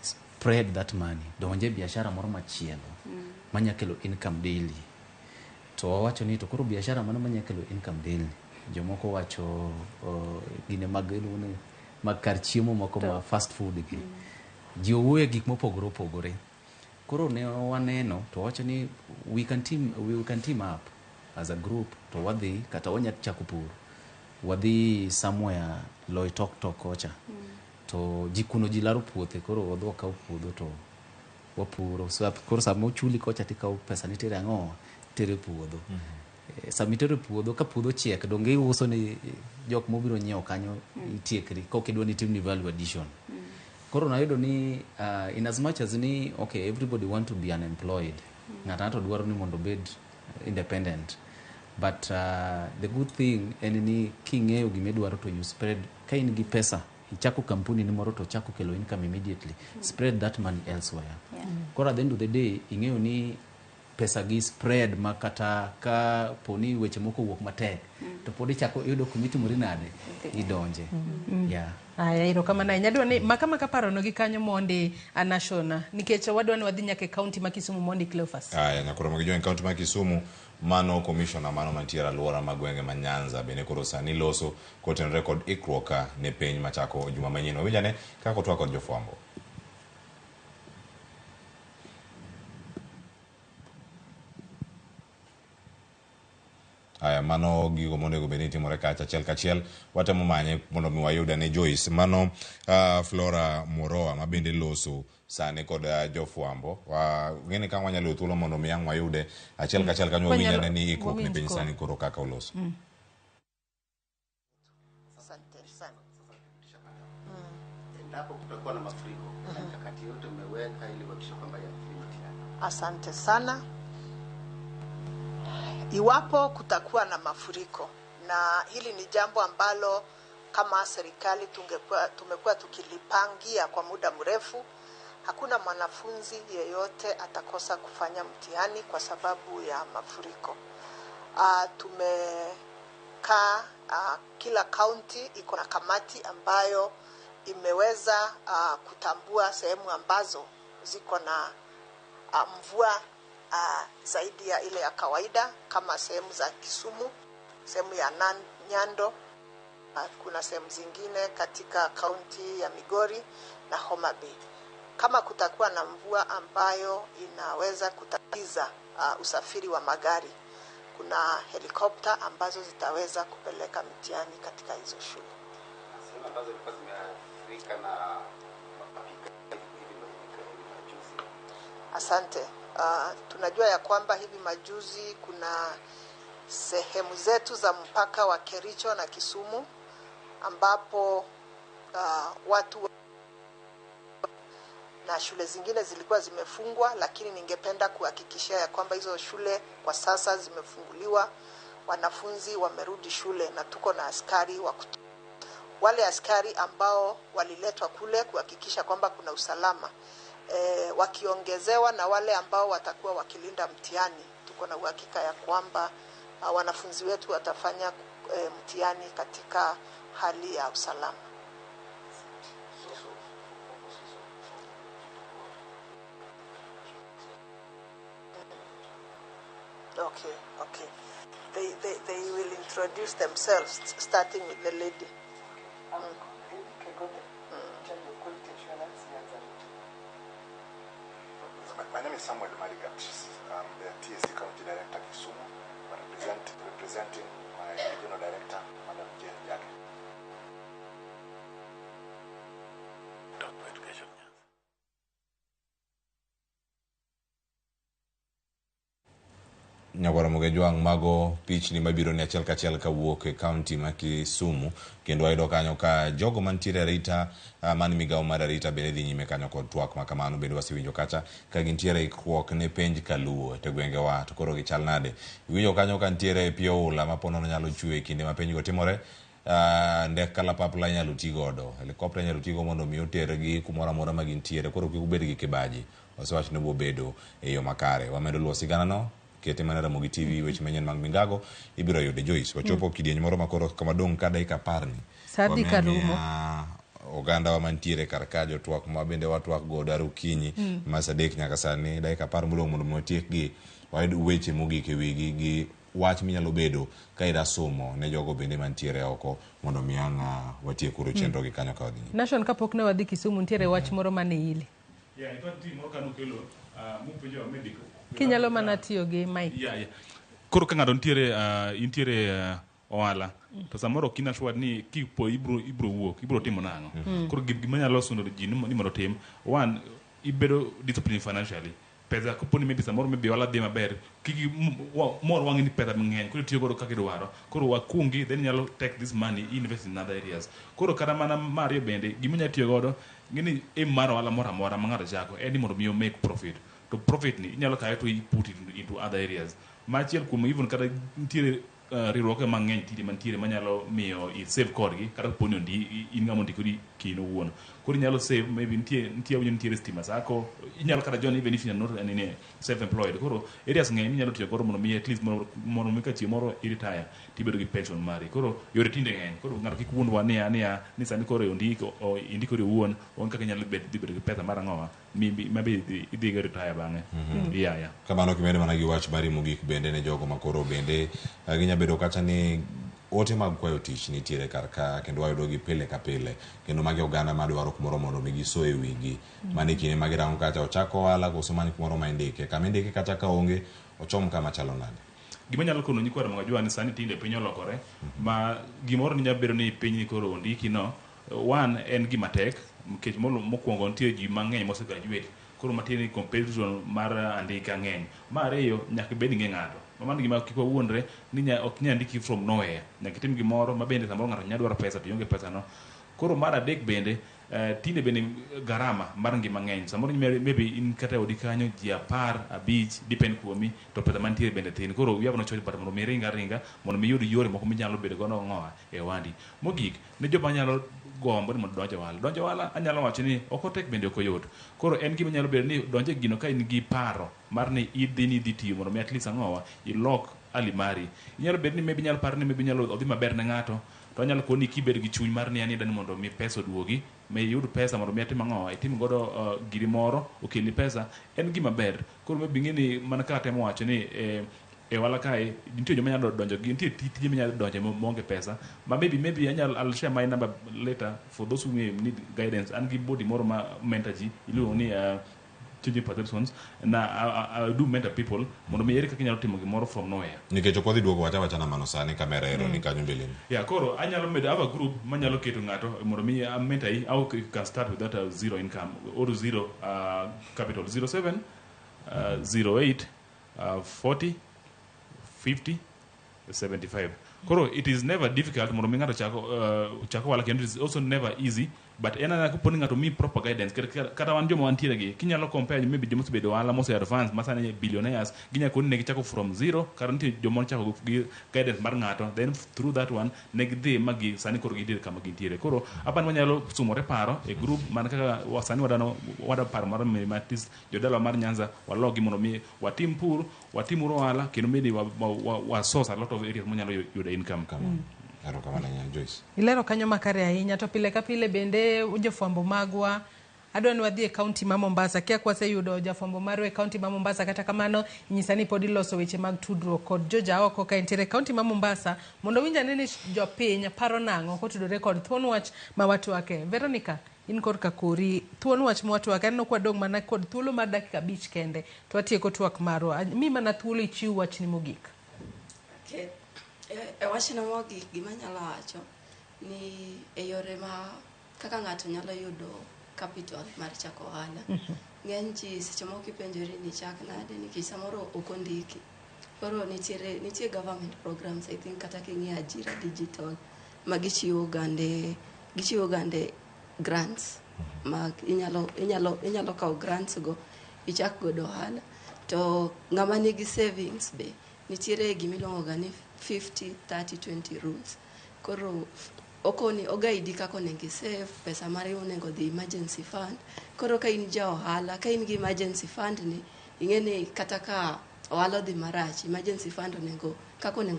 spread that money donje biashara moro machielo manyakelo income daily to wacho ni to koro biashara mano manyakelo income daily jomoko wacho gine mag kar chiemo moko ma fast food gi ji owuoye gik mopogore koro ne waneno to wacho ni we can team up as a group to wadhi kata wanya chako pur wadhi somewhere Loitoktok kocha to jikuno jilaro puothe koro wadho ka puodho to wapuro so koro samo chuli kocha tika pesa nitere ang'o tere puodho samitere puodho ka puodho chiek donge iuso ni jok mobiro nyiewo kanyo itiekri kokidwa ni tim ni value addition koro nayudo ni in as much as ni okay everybody want to be unemployed ng'ato dwaro ni mondo bed independent but the good thing en ni king'eyo gimedwaro to you spread ka in gi pesa ichako kampuni ni moro to chako kelo income immediately spread that money elsewhere kora at the end of the day ing'eyo ni pesa gi spread makata ka poni weche moko wuok matek to podi chako yudo komiti muri nade idonje iro kama na nyadwa ni makama kaparo no gi kanyo mondi national nikech wadwa ni wadhi nyaka county ma Kisumu mondi Cleophas nyakoro magi join county ma Kisumu mano commissioner mano mantiera luora magwenge manyanza bene koro sani loso koten record ikroka ne piny machako juma manyino winjane kako twako jofwambo mano gigo monego beni timore kacha achiel watemo manye mondo mi wayuda ne Joyce mano Flora Moroa mabende loso sane kod jofwambo ngene ka wanyalo thuolo mondo mi yang wayude achiel kanyo winjane ni ikruok ne piny sani koro kaka oloso Asante sana endapo kutakuwa na mafuriko mikakati yote umeweka ili kuhakikisha kwamba yanafanyika. Asante sana. Iwapo kutakuwa na mafuriko, na hili ni jambo ambalo kama serikali tumekuwa tukilipangia kwa muda mrefu, hakuna mwanafunzi yeyote atakosa kufanya mtihani kwa sababu ya mafuriko. Tumekaa kila kaunti iko na kamati ambayo imeweza kutambua sehemu ambazo ziko na mvua zaidi ya ile ya kawaida, kama sehemu za Kisumu, sehemu ya Nyando, kuna sehemu zingine katika kaunti ya Migori na Homa Bay. Kama kutakuwa na mvua ambayo inaweza kutatiza usafiri wa magari, kuna helikopta ambazo zitaweza kupeleka mitihani katika hizo shule. Asante. Tunajua ya kwamba hivi majuzi kuna sehemu zetu za mpaka wa Kericho na Kisumu ambapo watu na shule zingine zilikuwa zimefungwa, lakini ningependa kuhakikishia ya kwamba hizo shule kwa sasa zimefunguliwa, wanafunzi wamerudi shule na tuko na askari wale askari ambao waliletwa kule kuhakikisha kwamba kuna usalama wakiongezewa na wale ambao watakuwa wakilinda mtihani. Tuko na uhakika ya kwamba wanafunzi wetu watafanya mtihani katika hali ya usalama. Okay. They will introduce themselves, starting with the lady. My name is Samuel Marigat. I'm the TSC County Director Kisumu, representing my Regional Director, Madam Jane Jack. Education. Nyagwara Mogejwang mago pichni mabiro ni achiel kachiel kawuok e county ma Kisumu, kendo ayudo kanyo ka jogo mantiere arita mani migawo mar arita bende dhi nyime kanyo kod twak ma kamano. Bende wasewinjo kacha ka gintiere ikruok ne penj kaluo te gwengewa, to koro gichal nade. Iwinjo kanyo ka ntiere pi oula ma ponono nyalo chwe e kinde ma penj go timore. Ndek kalapapla nyalo ti godo, helikopter nyalo ti go mondo mi otergi kumoro amora ma gintiere, koro kik ubed gi kibaji. Osewach ne bobedo e yo makare. Wamedo luwo sigana no kete mana Ramogi TV weche manyen mag Mingago ibiro yude Joyce. Wachopo kidieny moro makoro kama dong ka dakika 10 Sadi karumo. Oganda wa mantiere karkajo twak ma bende watwak go daru kinyi ma sadek nyaka sani dakika 10 modong mondo motiek gi wayud weche mogik e wigi gi wach minyalo bedo ka ida somo ne jogo bende mantiere oko mondo mianga watie kuro chenro gi kanyo ka wadhi. Nation kapok ne wadhi Kisumu ntiere wach moro mane ile. Ito ti moro kanu kelo mupenjo medico. Kinyalo mana tiyo gi mic. Koro ka ng'ato intiere ohala to samoro kina shwad ni kipo ibro wuok ibro timo nang'o. Koro gima nyalo sundo ji ni mondo tim, one, ibedo discipline financially. Pesa kuponi maybe samoro maybe wala dhi maber kiki mor wangi ni pesa mang'eny koro tiyo godo kaka idwaro. Koro wakungi then nyalo take this money invest in other areas. Koro kata mana Mario bende gima nyalo tiyo godo ngini mar ohala moro amora ma ng'ato chako en ni mondo mi make profit. To profit ni inyalo kayo to put it into other areas. Machiel kuom even kada ntiere riwruoge mang'eny tiri mantiere manyalo miyo i save kodgi kata poni ondi in ng'amo ndikori kino wuon. Koro inyalo save maybe ntiere stima sako, inyalo kata join even if you're not self employed. Koro areas ng'eny inyalo tiyo godo mondo mi at least mondo mi ka chieng' moro i retire tibedo gi pension mari. Koro yore tinde ng'eny. Koro ng'ato kik wuondwa ni sani koro indikori wuon onge kaka inyalo bedo gi pesa mar ang'owa mabe idhi go retire bang'e. Kamano kimedo mana gi wach mari mogik bende ne jogo makoro bende ginya bedo kacha ni ote mag kwayo tich nitiere karka kendo wayudo gi pile ka pile, kendo magi oganda madwaro kumoro mondo mi giso e wigi mane kine magi rango kacha ochako ohala koso mani kumoro ma indike kama indike kata ka onge ochom kama chalo nade. Gima nyalo kono nyi kwara mangajua ni sani tinde piny olokore ma gimoro ni nyabero ni piny ni koro ondiki no. One en gima tek nikech mokwongo nitie ji mang'eny mose graduate koro matieni competition mar andika ng'eny. Mar ariyo nyaka bed ng'e ng'ato. Mano gima kik wawuondre ni ok nya ndiki from nowhere. Nyaka itim gimoro ma bende samoro ng'ato nya dwaro pesa to ionge pesa no. Koro mar adek bende tinde bende garama mar ngima ng'eny. Samoro maybe in kata odi kanyo ji 10, 5 depend kuomi to pesa mantiere bende tin. Koro we have no choice but mondo mi ringa mondo mi yud yore moko minyalo bedo godo ng'owa e wandi. Mogik ne joma nyalo gombo ni mondo donjo wala anyalo wacho ni ok otek bende ok oyot. Koro en gima nyalo bedo ni donje gino ka in gi paro mar ni idhi tiyo mondo mi at least ang'owa ilok alimari. Inyalo bedo ni maybe nyalo par ni maybe nyalo odhi maber ne ng'ato to anyalo koni kibed gi chuny mar ni ani dani mondo mi pesa oduogi me yud pesa mondo mi atim ang'owa itim godo giri moro okelni pesa en gima ber. Koro maybe ng'eni mana ka temo wacho ni e wala kae nitie joma nyalo donjo gi nitie tije nyalo donjo monge pesa ma maybe I'll share my number later for those who may need guidance and give body more ma mentor ji iluongo ni changing perceptions na I do mentor people mondo mi ere kaka inyalo timo gimoro from nowhere. Nikech ok wadhi duogo wacha na mano sani kamera ero ni kanyo mbele. Yeah, koro anyalo medo have a group manyalo keto ngato mondo mi mentor I how you can start with that zero income or zero capital 07 08 40 50 75. Koro it is never difficult mondo mi ngato chako wala kendo it is also never easy, but ena kuponi ngato mi proper guidance kata wan jomo antiere gi kinyalo compare maybe jomo sebedo wala mo advance masana billionaires ginya kon ne gichako from zero karanti jomo chako gi guidance mar ngato, then through that one ne gidhi magi sani koro gidir kama gintiere. Koro apan wanyalo sumore paro e group man kaka wasani wada paro mar matis jodala mar Nyanza walogi mondo mi watim pur watim wala kendo maybe wa source a lot of areas monyalo yudo income kama. Ero kama na Joyce. Ilero kanyo makare ahinya to pile ka pile bende jofwambo magwa adwani wadhi e kaunti ma Mombasa kia kwase yudo jafwambo maro e kaunti ma Mombasa kata kamano nyisani pod iloso weche mag tudruok kod joja oko ka intere kaunti ma Mombasa mondo winja nene jopiny paro nango kotudore kod thuon wach ma watu wake. Veronica in korka kori thuon wach ma watu wake no kwa dong mana kod thuolo mar dakika 5 kende to watieko twak maro mi mana thuolo ichiw wach ni mogik. Okay. Wachna mogik gima nyalo wacho ni e yore ma kaka ngato nyalo yudo capital mar chako ohala. Ng'eny ji seche moko ipenjori ni chak nade nikech samoro ok ondiki. Koro nitie government programs I think kata king'e ajira digital ma gichiwo gande grants mag inyalo kawo grants go ichak godo ohala. To ng'ama nigi savings be nitiere gimiluongo ga ni 50 30 20 rules. Koro okoni ogaidi kako onego save pesa mare onego dhi emergency fund. Koro ka in ja ohala ka in gi emergency fund ni ing'eni kata ka ohala dhi marach emergency fund onego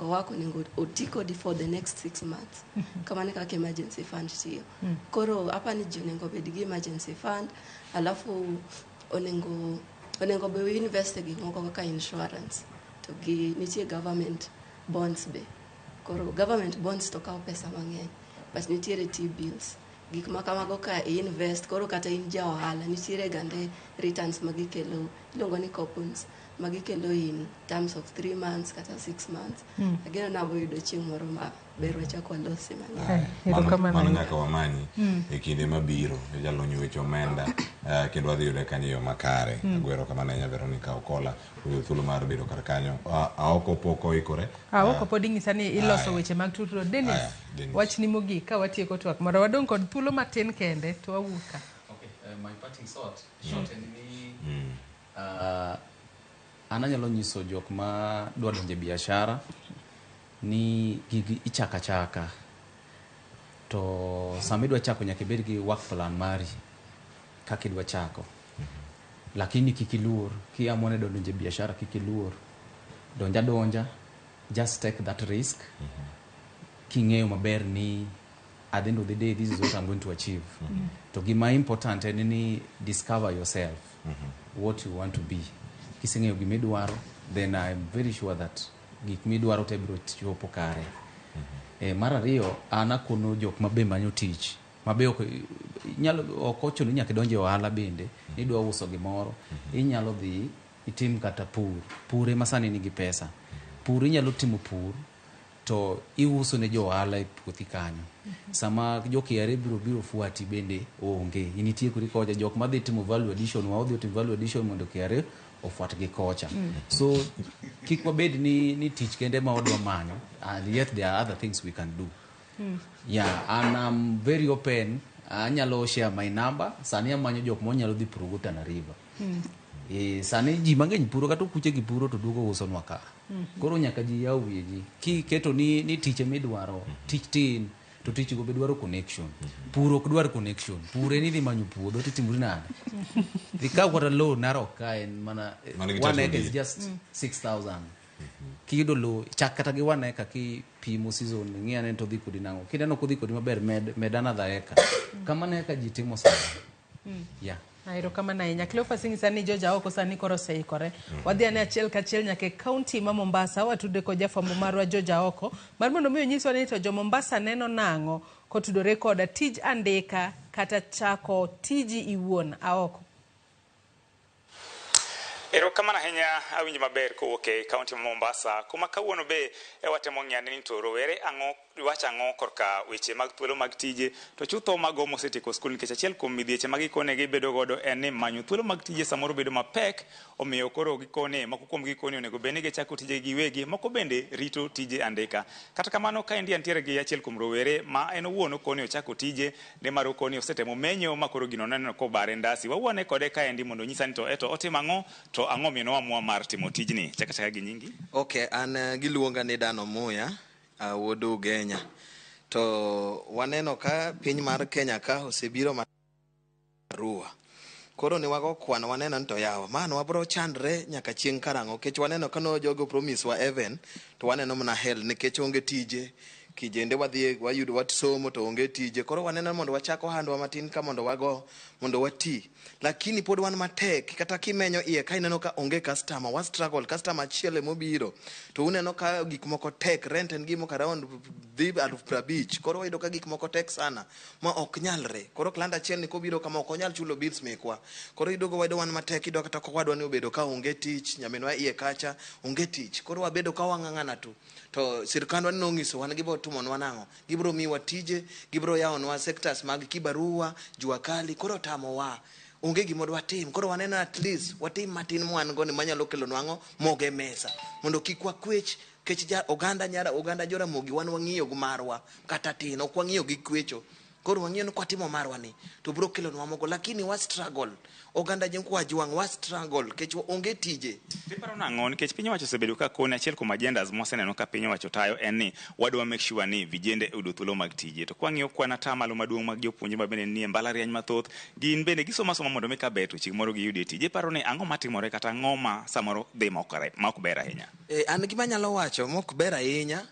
wako onego otiko for the next 6 months. Kamane kaka emergency fund tiyo. Koro hapa ni ji onego bed gi emergency fund alafu onego be invest gi moko kaka insurance to gi nitie government bonds be. Koro government bonds to kawo pesa mang'eny but nitiere T-bills gik ma kamago ka invest koro kata in ja ohala nitiere gande returns magikelo iluongo ni coupons magikelo in terms of 3 months kata 6 months. Ageno nabo yudo chieng' moro ma berwa chako losi mang'eny. Mano nyaka wamanyi e kinde mabiro jalony weche omenda kendo wadhi yudo kanyo yo makare. Agwero kama na Veronica Okola uyo thuolo mar bedo kar kanyo aoko poko ikore aoko pod ing'isani iloso weche mag tudruok. Dennis wach ni mogik ka watieko twak moro wadong kod thuolo matin kende to wawuka. Okay, my parting short and ni ananyalo nyiso jok ma dwa donje biashara ni gigi ichaka to sama idwa chako nyaka ibed gi work plan mari kaka idwa chako. Lakini kikiluor kiamone donje biashara kikiluor donja just take that risk. King'eyo maber ni at the end of the day this is what I'm going to achieve. To gima important en ni discover yourself what you want to be. Kiseng'eyo gima idwaro then I'm very sure that gik midwaro te biro chopo kare. Mar ariyo anakono jok mabe manyo tich mabe ok ochuno nyaka donje ohala bende idwa uso gimoro inyalo dhi itim kata pur ema sani nigi pesa. Pur inyalo timo pur to iuso ne jo ohala e puothi kanyo. Sama jo KRA biro fuati bende onge initie kuri koja jok madhi timo value addition waodhi timo value addition mondo KRA ofuat gi kocha. So kik wabed ni tich kende ma odwa manyo and yet there are other things we can do. Yeah, and I'm very open. Anyalo share my number sani amanyo jok mo nyalo dhi puro Tana River. Sani ji mang'eny puro kata kuche gi puro to duogo uso nwa ka. Koro nyaka ji yaw wigi ki keto ni tich midwaro tich tin to tich go bedwaro connection. Puro ok dwar connection. Pure ni dhi manyo puodho titimuri nade. The cow got a low narrow ka en mana 1 acre is just 6,000. Kido lo chakata gi 1 acre ki pimo season ng'iyane to dhi kodi nango. Kidano kodhi kodi maber med another acre. Kama ne ka ji timo sana. Yeah. Airo kama na inya Cleophas sani joja oko sani koro seikore. Wadhi ane achiel kachiel nyake kaunti ma Mombasa watude ko jafwambo marwa joja oko. Mar mondo miyo nyiswa ni to jo Mombasa neno nango kotudore koda tij andika kata chako tiji iwuon aoko. Erokamano ahinya awinjo maber kowuok e kaunti ma Mombasa kuma kawuono be watemo ng'iyane ni to rowere wach ang'o korka weche mag thuolo mag tije to chutho mago mosetieko skul nikech achiel kuom midhieche ma gikone gibedo godo en ni manyo thuolo mag tije samoro bedo mapek omiyo koro gikone moko kuom gikone onego bed ni gichako tije giwegi moko bende rito tije andika. Kata kamano ka endi antiere gi achiel kuom rowere ma en owuon okone ochako tije ne mar okone osetemo menyo makoro gino neno ko bare ndasi wawuone kode ka endi mondo nyisa ni to eto otimo ang'o to ang'o miyo noamua mar timo tijni. Chaka gi nyingi. Okay, an giluonga ni Dano Muya, wuod Ugenya. To waneno ka piny mar Kenya ka osebiro marua. Koro ni wago kwan waneno ni to yawa. Mano wabro chandre nyaka chieng' karang'o. Kech waneno ka no jogo promise wa even to waneno mna hell nikech onge tije. Kijende wadhi wayudo watisomo to onge tije. Koro waneno mondo wachako handwa matin ka mondo wago mondo wati. Lakini pod wan matek kata kimenyo iye ka ineno ka onge customer wa struggle customer achiel mobiro to uneno ka gik moko tek rent en gimo around 50,000. Koro wayudo ka gik moko tek sana ma ok nyalre. Koro klanda achiel ni kobiro kama ok onyal chulo bills mekwa. Koro idogo wayudo wan matek ido kata ko wadwa ni obedo ka onge tich nyaminwa iye kacha onge tich. Koro wabedo ka wang'ang'ana tu. To sirkandwa ni nongiso wan gibo tumonwa nang'o gibro miwa tije gibro yawonwa sectors mag kibarua jua kali koro tamo wa onge gimo dwa tim koro waneno at least watim matin mwan go ni manyalo kelo nwang'o moge mesa mondo kik wakwech kech oganda jora mogi wan wang'iyo gu marwa kata tin ok wang'iyo gi kwecho koro wang'iyo ni kwatimo marwa ni to bro kelo nwa mogo lakini wa struggle oganda jenkwa jwang wa struggle kech onge tije. Tiparo nang'o nikech piny wacho osebedo ka kone achiel kuom agendas moseneno ka piny wacho tayo en ni wadwa make sure ni vijende yudo thuolo mag tije to kwang'iyo kwan ata malo maduong' mag jopuonje ma bende nie mbalariany mathoth gin bende gisomo asoma mondo meka beto chieng' moro giyudie tije. Paro ni ang'o matimore kata ang'o ma samoro dhi ma ok ber ahinya. An gima nyalo wacho mok ber ahinya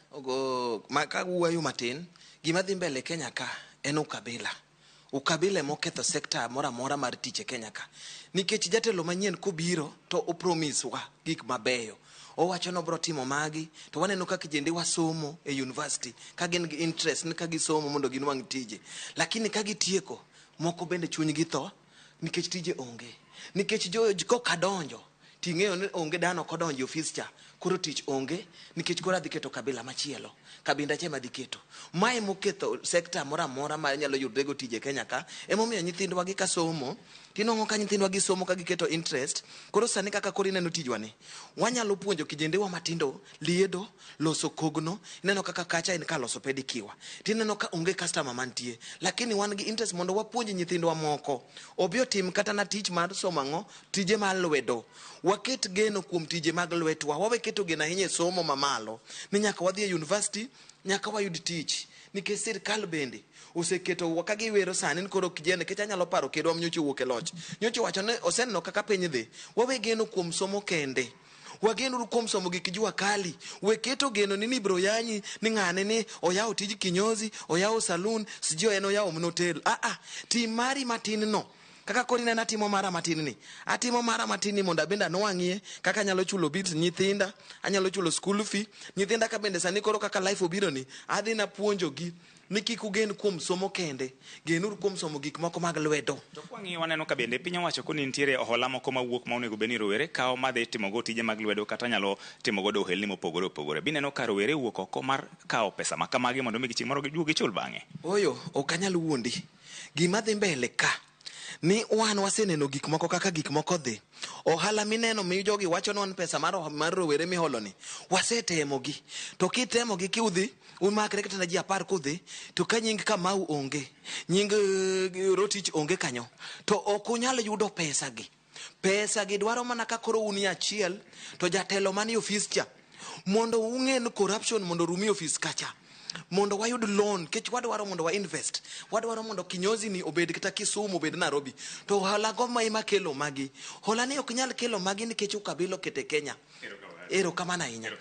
ka wuoyo matin gima dhi mbele Kenya ka en ukabila moketho sekta mora mora mar tich e Kenya ka nikech jatelo manyien kobiro to o promise wa gik mabeyo owacho no bro timo magi to waneno ka kijende wasomo e university ka gin gi interest ni ka gisomo mondo ginwang' tije lakini ka gitieko moko bende chuny gi tho nikech tije onge nikech kokadonjo ting'eyo ni onge dano kodonjo office cha koro tich onge nikech koro adhi keto kabila machielo kabinda che madhi keto mae moketho sekta mora mora ma nyalo yudrego tije Kenya ka emomiyo nyithindwa gi kasomo tinong'o ka nyithindwa gi somo ka giketo interest koro sani kaka koro ineno tijwa ni wanyalo puonjo kijendewa matindo liedo loso kogno ineno kaka kacha en ka loso pedikiwa tineno ka onge customer mantie lakini wan gi interest mondo wapuonj nyithindwa moko obio tim kata na tich mar somo ang'o tije mar lwedo waket geno kuom tije mag lwetwa wawe keto geno ahinya e somo mamalo ni nyaka wadhi e university nyaka wayud tich nikech sirkal bende oseketo ka giwero sani ni koro kijende kech anyalo paro kedwa mnyocho wuok e loch nyocho wacho ne oseneno kaka piny dhi wawe geno kuom somo kende wageno kuom somo gik jua kali weketo geno ni bro yanyi ni ng'ane ni oyawo tij kinyozi oyawo saloon sijio en oyawo mnotel tim mari matin no kaka kori nena timo mara matin ni atimo mara matin ni mondo abenda nwang'ie kaka anyalo chulo bills nyithinda anyalo chulo school fee nyithinda ka bende sani koro kaka life obiro ni adhi na puonjo gi ni kik ugen kuom somo kende genuru kuom somo gik moko mag lwedo. To kwang'iyo waneno ka bende piny owacho koni nitiere ohala moko mawuok ma onego bed ni rowere kawo madhi timogo tije mag lwedo kata nyalo timogo ohelni mopogore opogore bineno ka rowere wuok oko mar kawo pesa ma kamagi mondo mi chieng' moro giduogi chul bang'e. Oyo ok anyal wuondi gima dhi mbele ka ni wan waseneno gik moko kaka gik moko dhi ohala mineno mi jogi wacho non pesa mar rowere miholo ni wasetemo gi to kitemo gi kiudhi umakre kata ji 10 kudhi to ka nying Kamau onge nying Rotich onge kanyo to ok unyal yudo pesa gi dwaro mana ka koro uni achiel to jatelo mani office cha mondo ung'en corruption mondo rumi office kacha mondo wayud loan kech wadwaro mondo wa invest wadwaro mondo kinyozi ni obed kata Kisumu obed Nairobi to hola go ma ima kelo magi hola ni ok nyal kelo magi nikech ukabilo kete Kenya. Erokamano ahinya.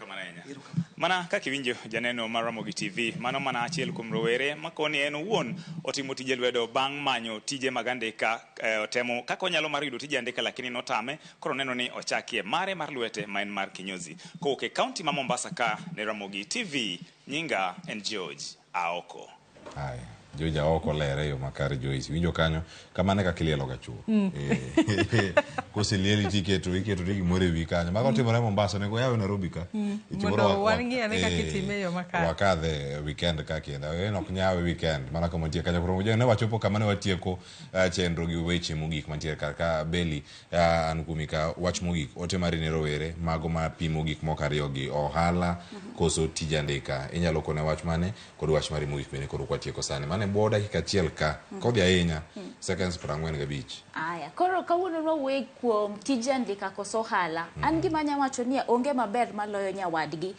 Mana kaka iwinjo janeno mar Ramogi TV mano mana achiel kuom rowere makoni en owuon otimo tije lwedo bang' manyo tije mag andika otemo kaka onyalo mar yudo tije andika lakini notame koro neno ni ochakie mare mar lwete ma en mar kinyozi kowuok e kaunti ma Mombasa ka ne Ramogi TV nyinga en George Aoko. Joja oko lere yo makare Joyce. Winjo kanyo kamane ka kilielo ga chuo. Kosilieli tiketo tigi more wi kanyo. Mago timore Mombasa nego yawe Nairobi ka. Mondo wangi ane ka kitime yo makare. Wakadhe weekend ka kenda. Ok nyawe weekend. Mana ka montie kanyo koro ne wachopo kamane watieko chenro gi weche mogik mantie ka Beli an kumika wach mogik ote mari ne rowere mago ma pimo gik mokariyo gi ohala koso tije andika. Inyalo kone wach mane kod wach mari mogik bene koro kwatieko sane. Mane bo dakika achiel ka kodhi ahinya seconds 45. Aya, koro kawuono wawuoyo kuom tije andika koso ohala. An gima anya wacho ni onge maber maloyo nyawadgi.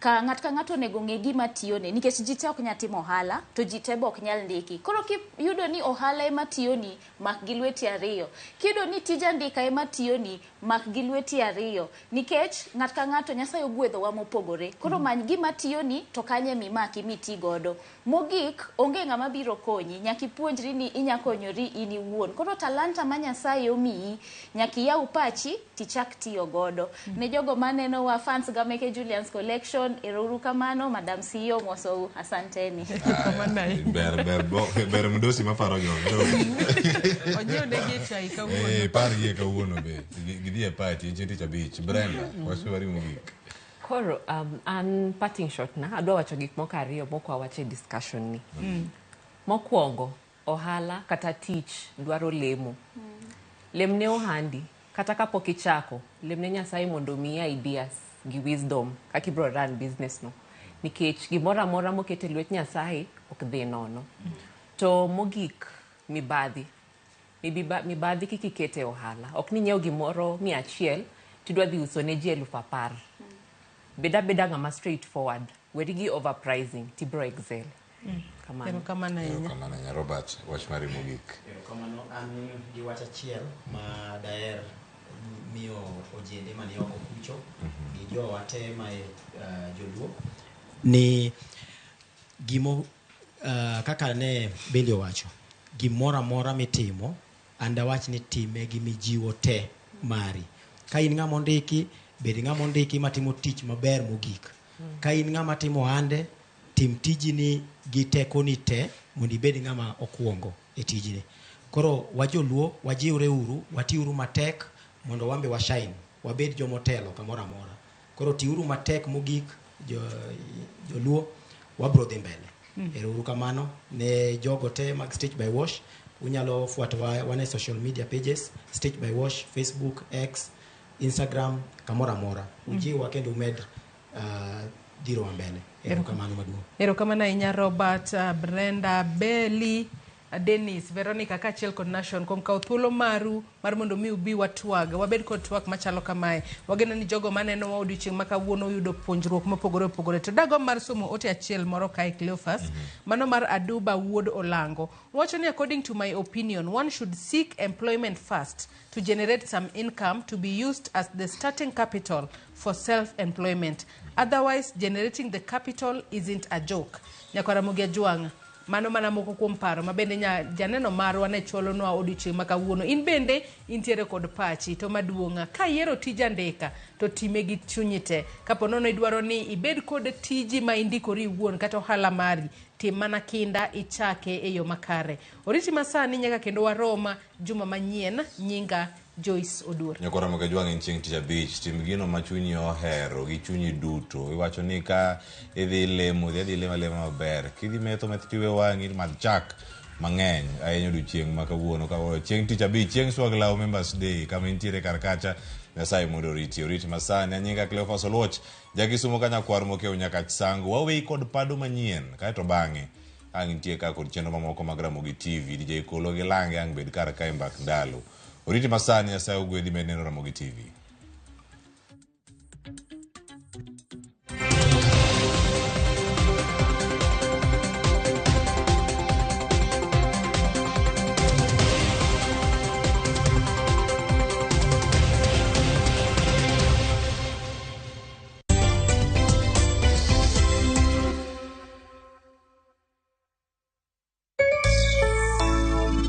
Ka ng'ato onego ng'e gima tiyone nikech ji te ok nya timo ohala to ji te ok nyal ndiki. Koro kiyudo ni ohala ema tiyoni mak gi lweti ariyo. Kiyudo ni tije andika ema tiyoni mak gi lweti ariyo nikech ng'ato Nyasaye ogwedhowa mopogore. Koro many gima tiyoni to kanye mimaki miti godo. Mogik onge ng'ama biro konyi, nyaki puonjri ni inya konyori in iwuon. Koro talanta ma Nyasaye omiyi nyaki yaw pachi tichak tiyo godo. Ne jogo maneno wa fans ga meke Julian's Collection, erouru kamano, Madam CEO mosou, asanteni. Ber mdosi maparo nyono. Onyo negi chai kawuono. Pari ye kawuono be. Gidhi e party Tich Abich. Brenda, wachwari mogik. Koro an parting shot na adwa wacho gik moko ariyo moko awache discussion ni. Mokwongo ohala kata tich dwaro lemo. Lemne ohandi kata kapok ichako lemne Nyasaye mondo miyi ideas gi wisdom kaka ibro run business no. Nikech gimoro amora mokete lwet Nyasaye ok dhi nono. To mogik mibadhi kikikete ohala. Ok ni nyiew gimoro 100 tidwa dhi uso ne ji 10,000. Beda ngama straightforward. Werigi overpricing tibro excel. Kamano nya Robert wach mari mogik. Kamano an gi wach achiel ma daer miyo ojende mani oko kucho gi jo wate ma joluo ni gimo kaka ne Beli owacho gimoro amora mitimo anda wach ni time gi mijiwo te mari. Ka in ng'ama ondiki bed ng'ama ondiki matimo tich maber mogik. Ka in ng'ama timo ande tim tijini gi tekoni te mondo ibed ng'ama okwongo e tijini. Koro wajoluo wajiwre uru, watiuru matek mondo wambe washine, wabed jomotelo kamoro amora. Koro tiuru matek mogik joluo wabro dhi mbele. Erouru kamano ne jogo te mag Stitch by Wash. Unyalo fuata wane social media pages Stitch by Wash, Facebook, X, Instagram, kamora mora. Ujiwa kendo umed dhiro mbele. Erokamano maduong'. Erokamano ahinya Robert, Brenda, Beli, Dennis, Veronica kachiel kod Nation kuom kawo thuolo maru mar mondo mi ubi watwag. Wabed kod twak machalo kamae. Wageno ni jogo maneno wa odiochieng' ma kawuono yudo puonjruok mopogore opogore. To dago mar somo ote achiel moro kae Cleophas, mano mar Aduba wuod Olango. Wacho ni according to my opinion, one should seek employment first to generate some income to be used as the starting capital for self-employment. Otherwise, generating the capital isn't a joke. Ramogi Juang. Mano mana moko kuom paro mabende janeno marwa ne chwalonwa odiochieng' ma kawuono. In bende intiere kod pachi to maduong'a ka iyiero tije andika to time gi chunyi te. Kapo nono idwaro ni ibed kod tiji ma indikori iwuon kata ohala mari, tim mana kinda ichake e yo makare. Oriti masani nyaka kendo waroma juma manyien. Nyinga Joyce Odur. Ramogi Juang chieng' Tich Abich, tim gino ma chunyi ohero gi chunyi duto. Iwacho ni ka idhi lemo maber. Kidhi metho tiwe wangi mad chak mang'eny ahinya odiochieng' ma kawuono chieng' Tich Abich, chieng' swag law members day kama intiere kar kacha. Nyasaye mondo oriti masani. Nyinga Cleophas Oluoch, jakisumo kanyakwar mokeo nyaka sango. Wawei kod pado manyien kaeto bang'e ang' nitie ka kod chenro mamoko mag Ramogi TV. DJ Kolo gi Lange ang' bed kar kae mbak ndalo. Oriti masani. Nyasaye ogwedhi med neno Ramogi TV.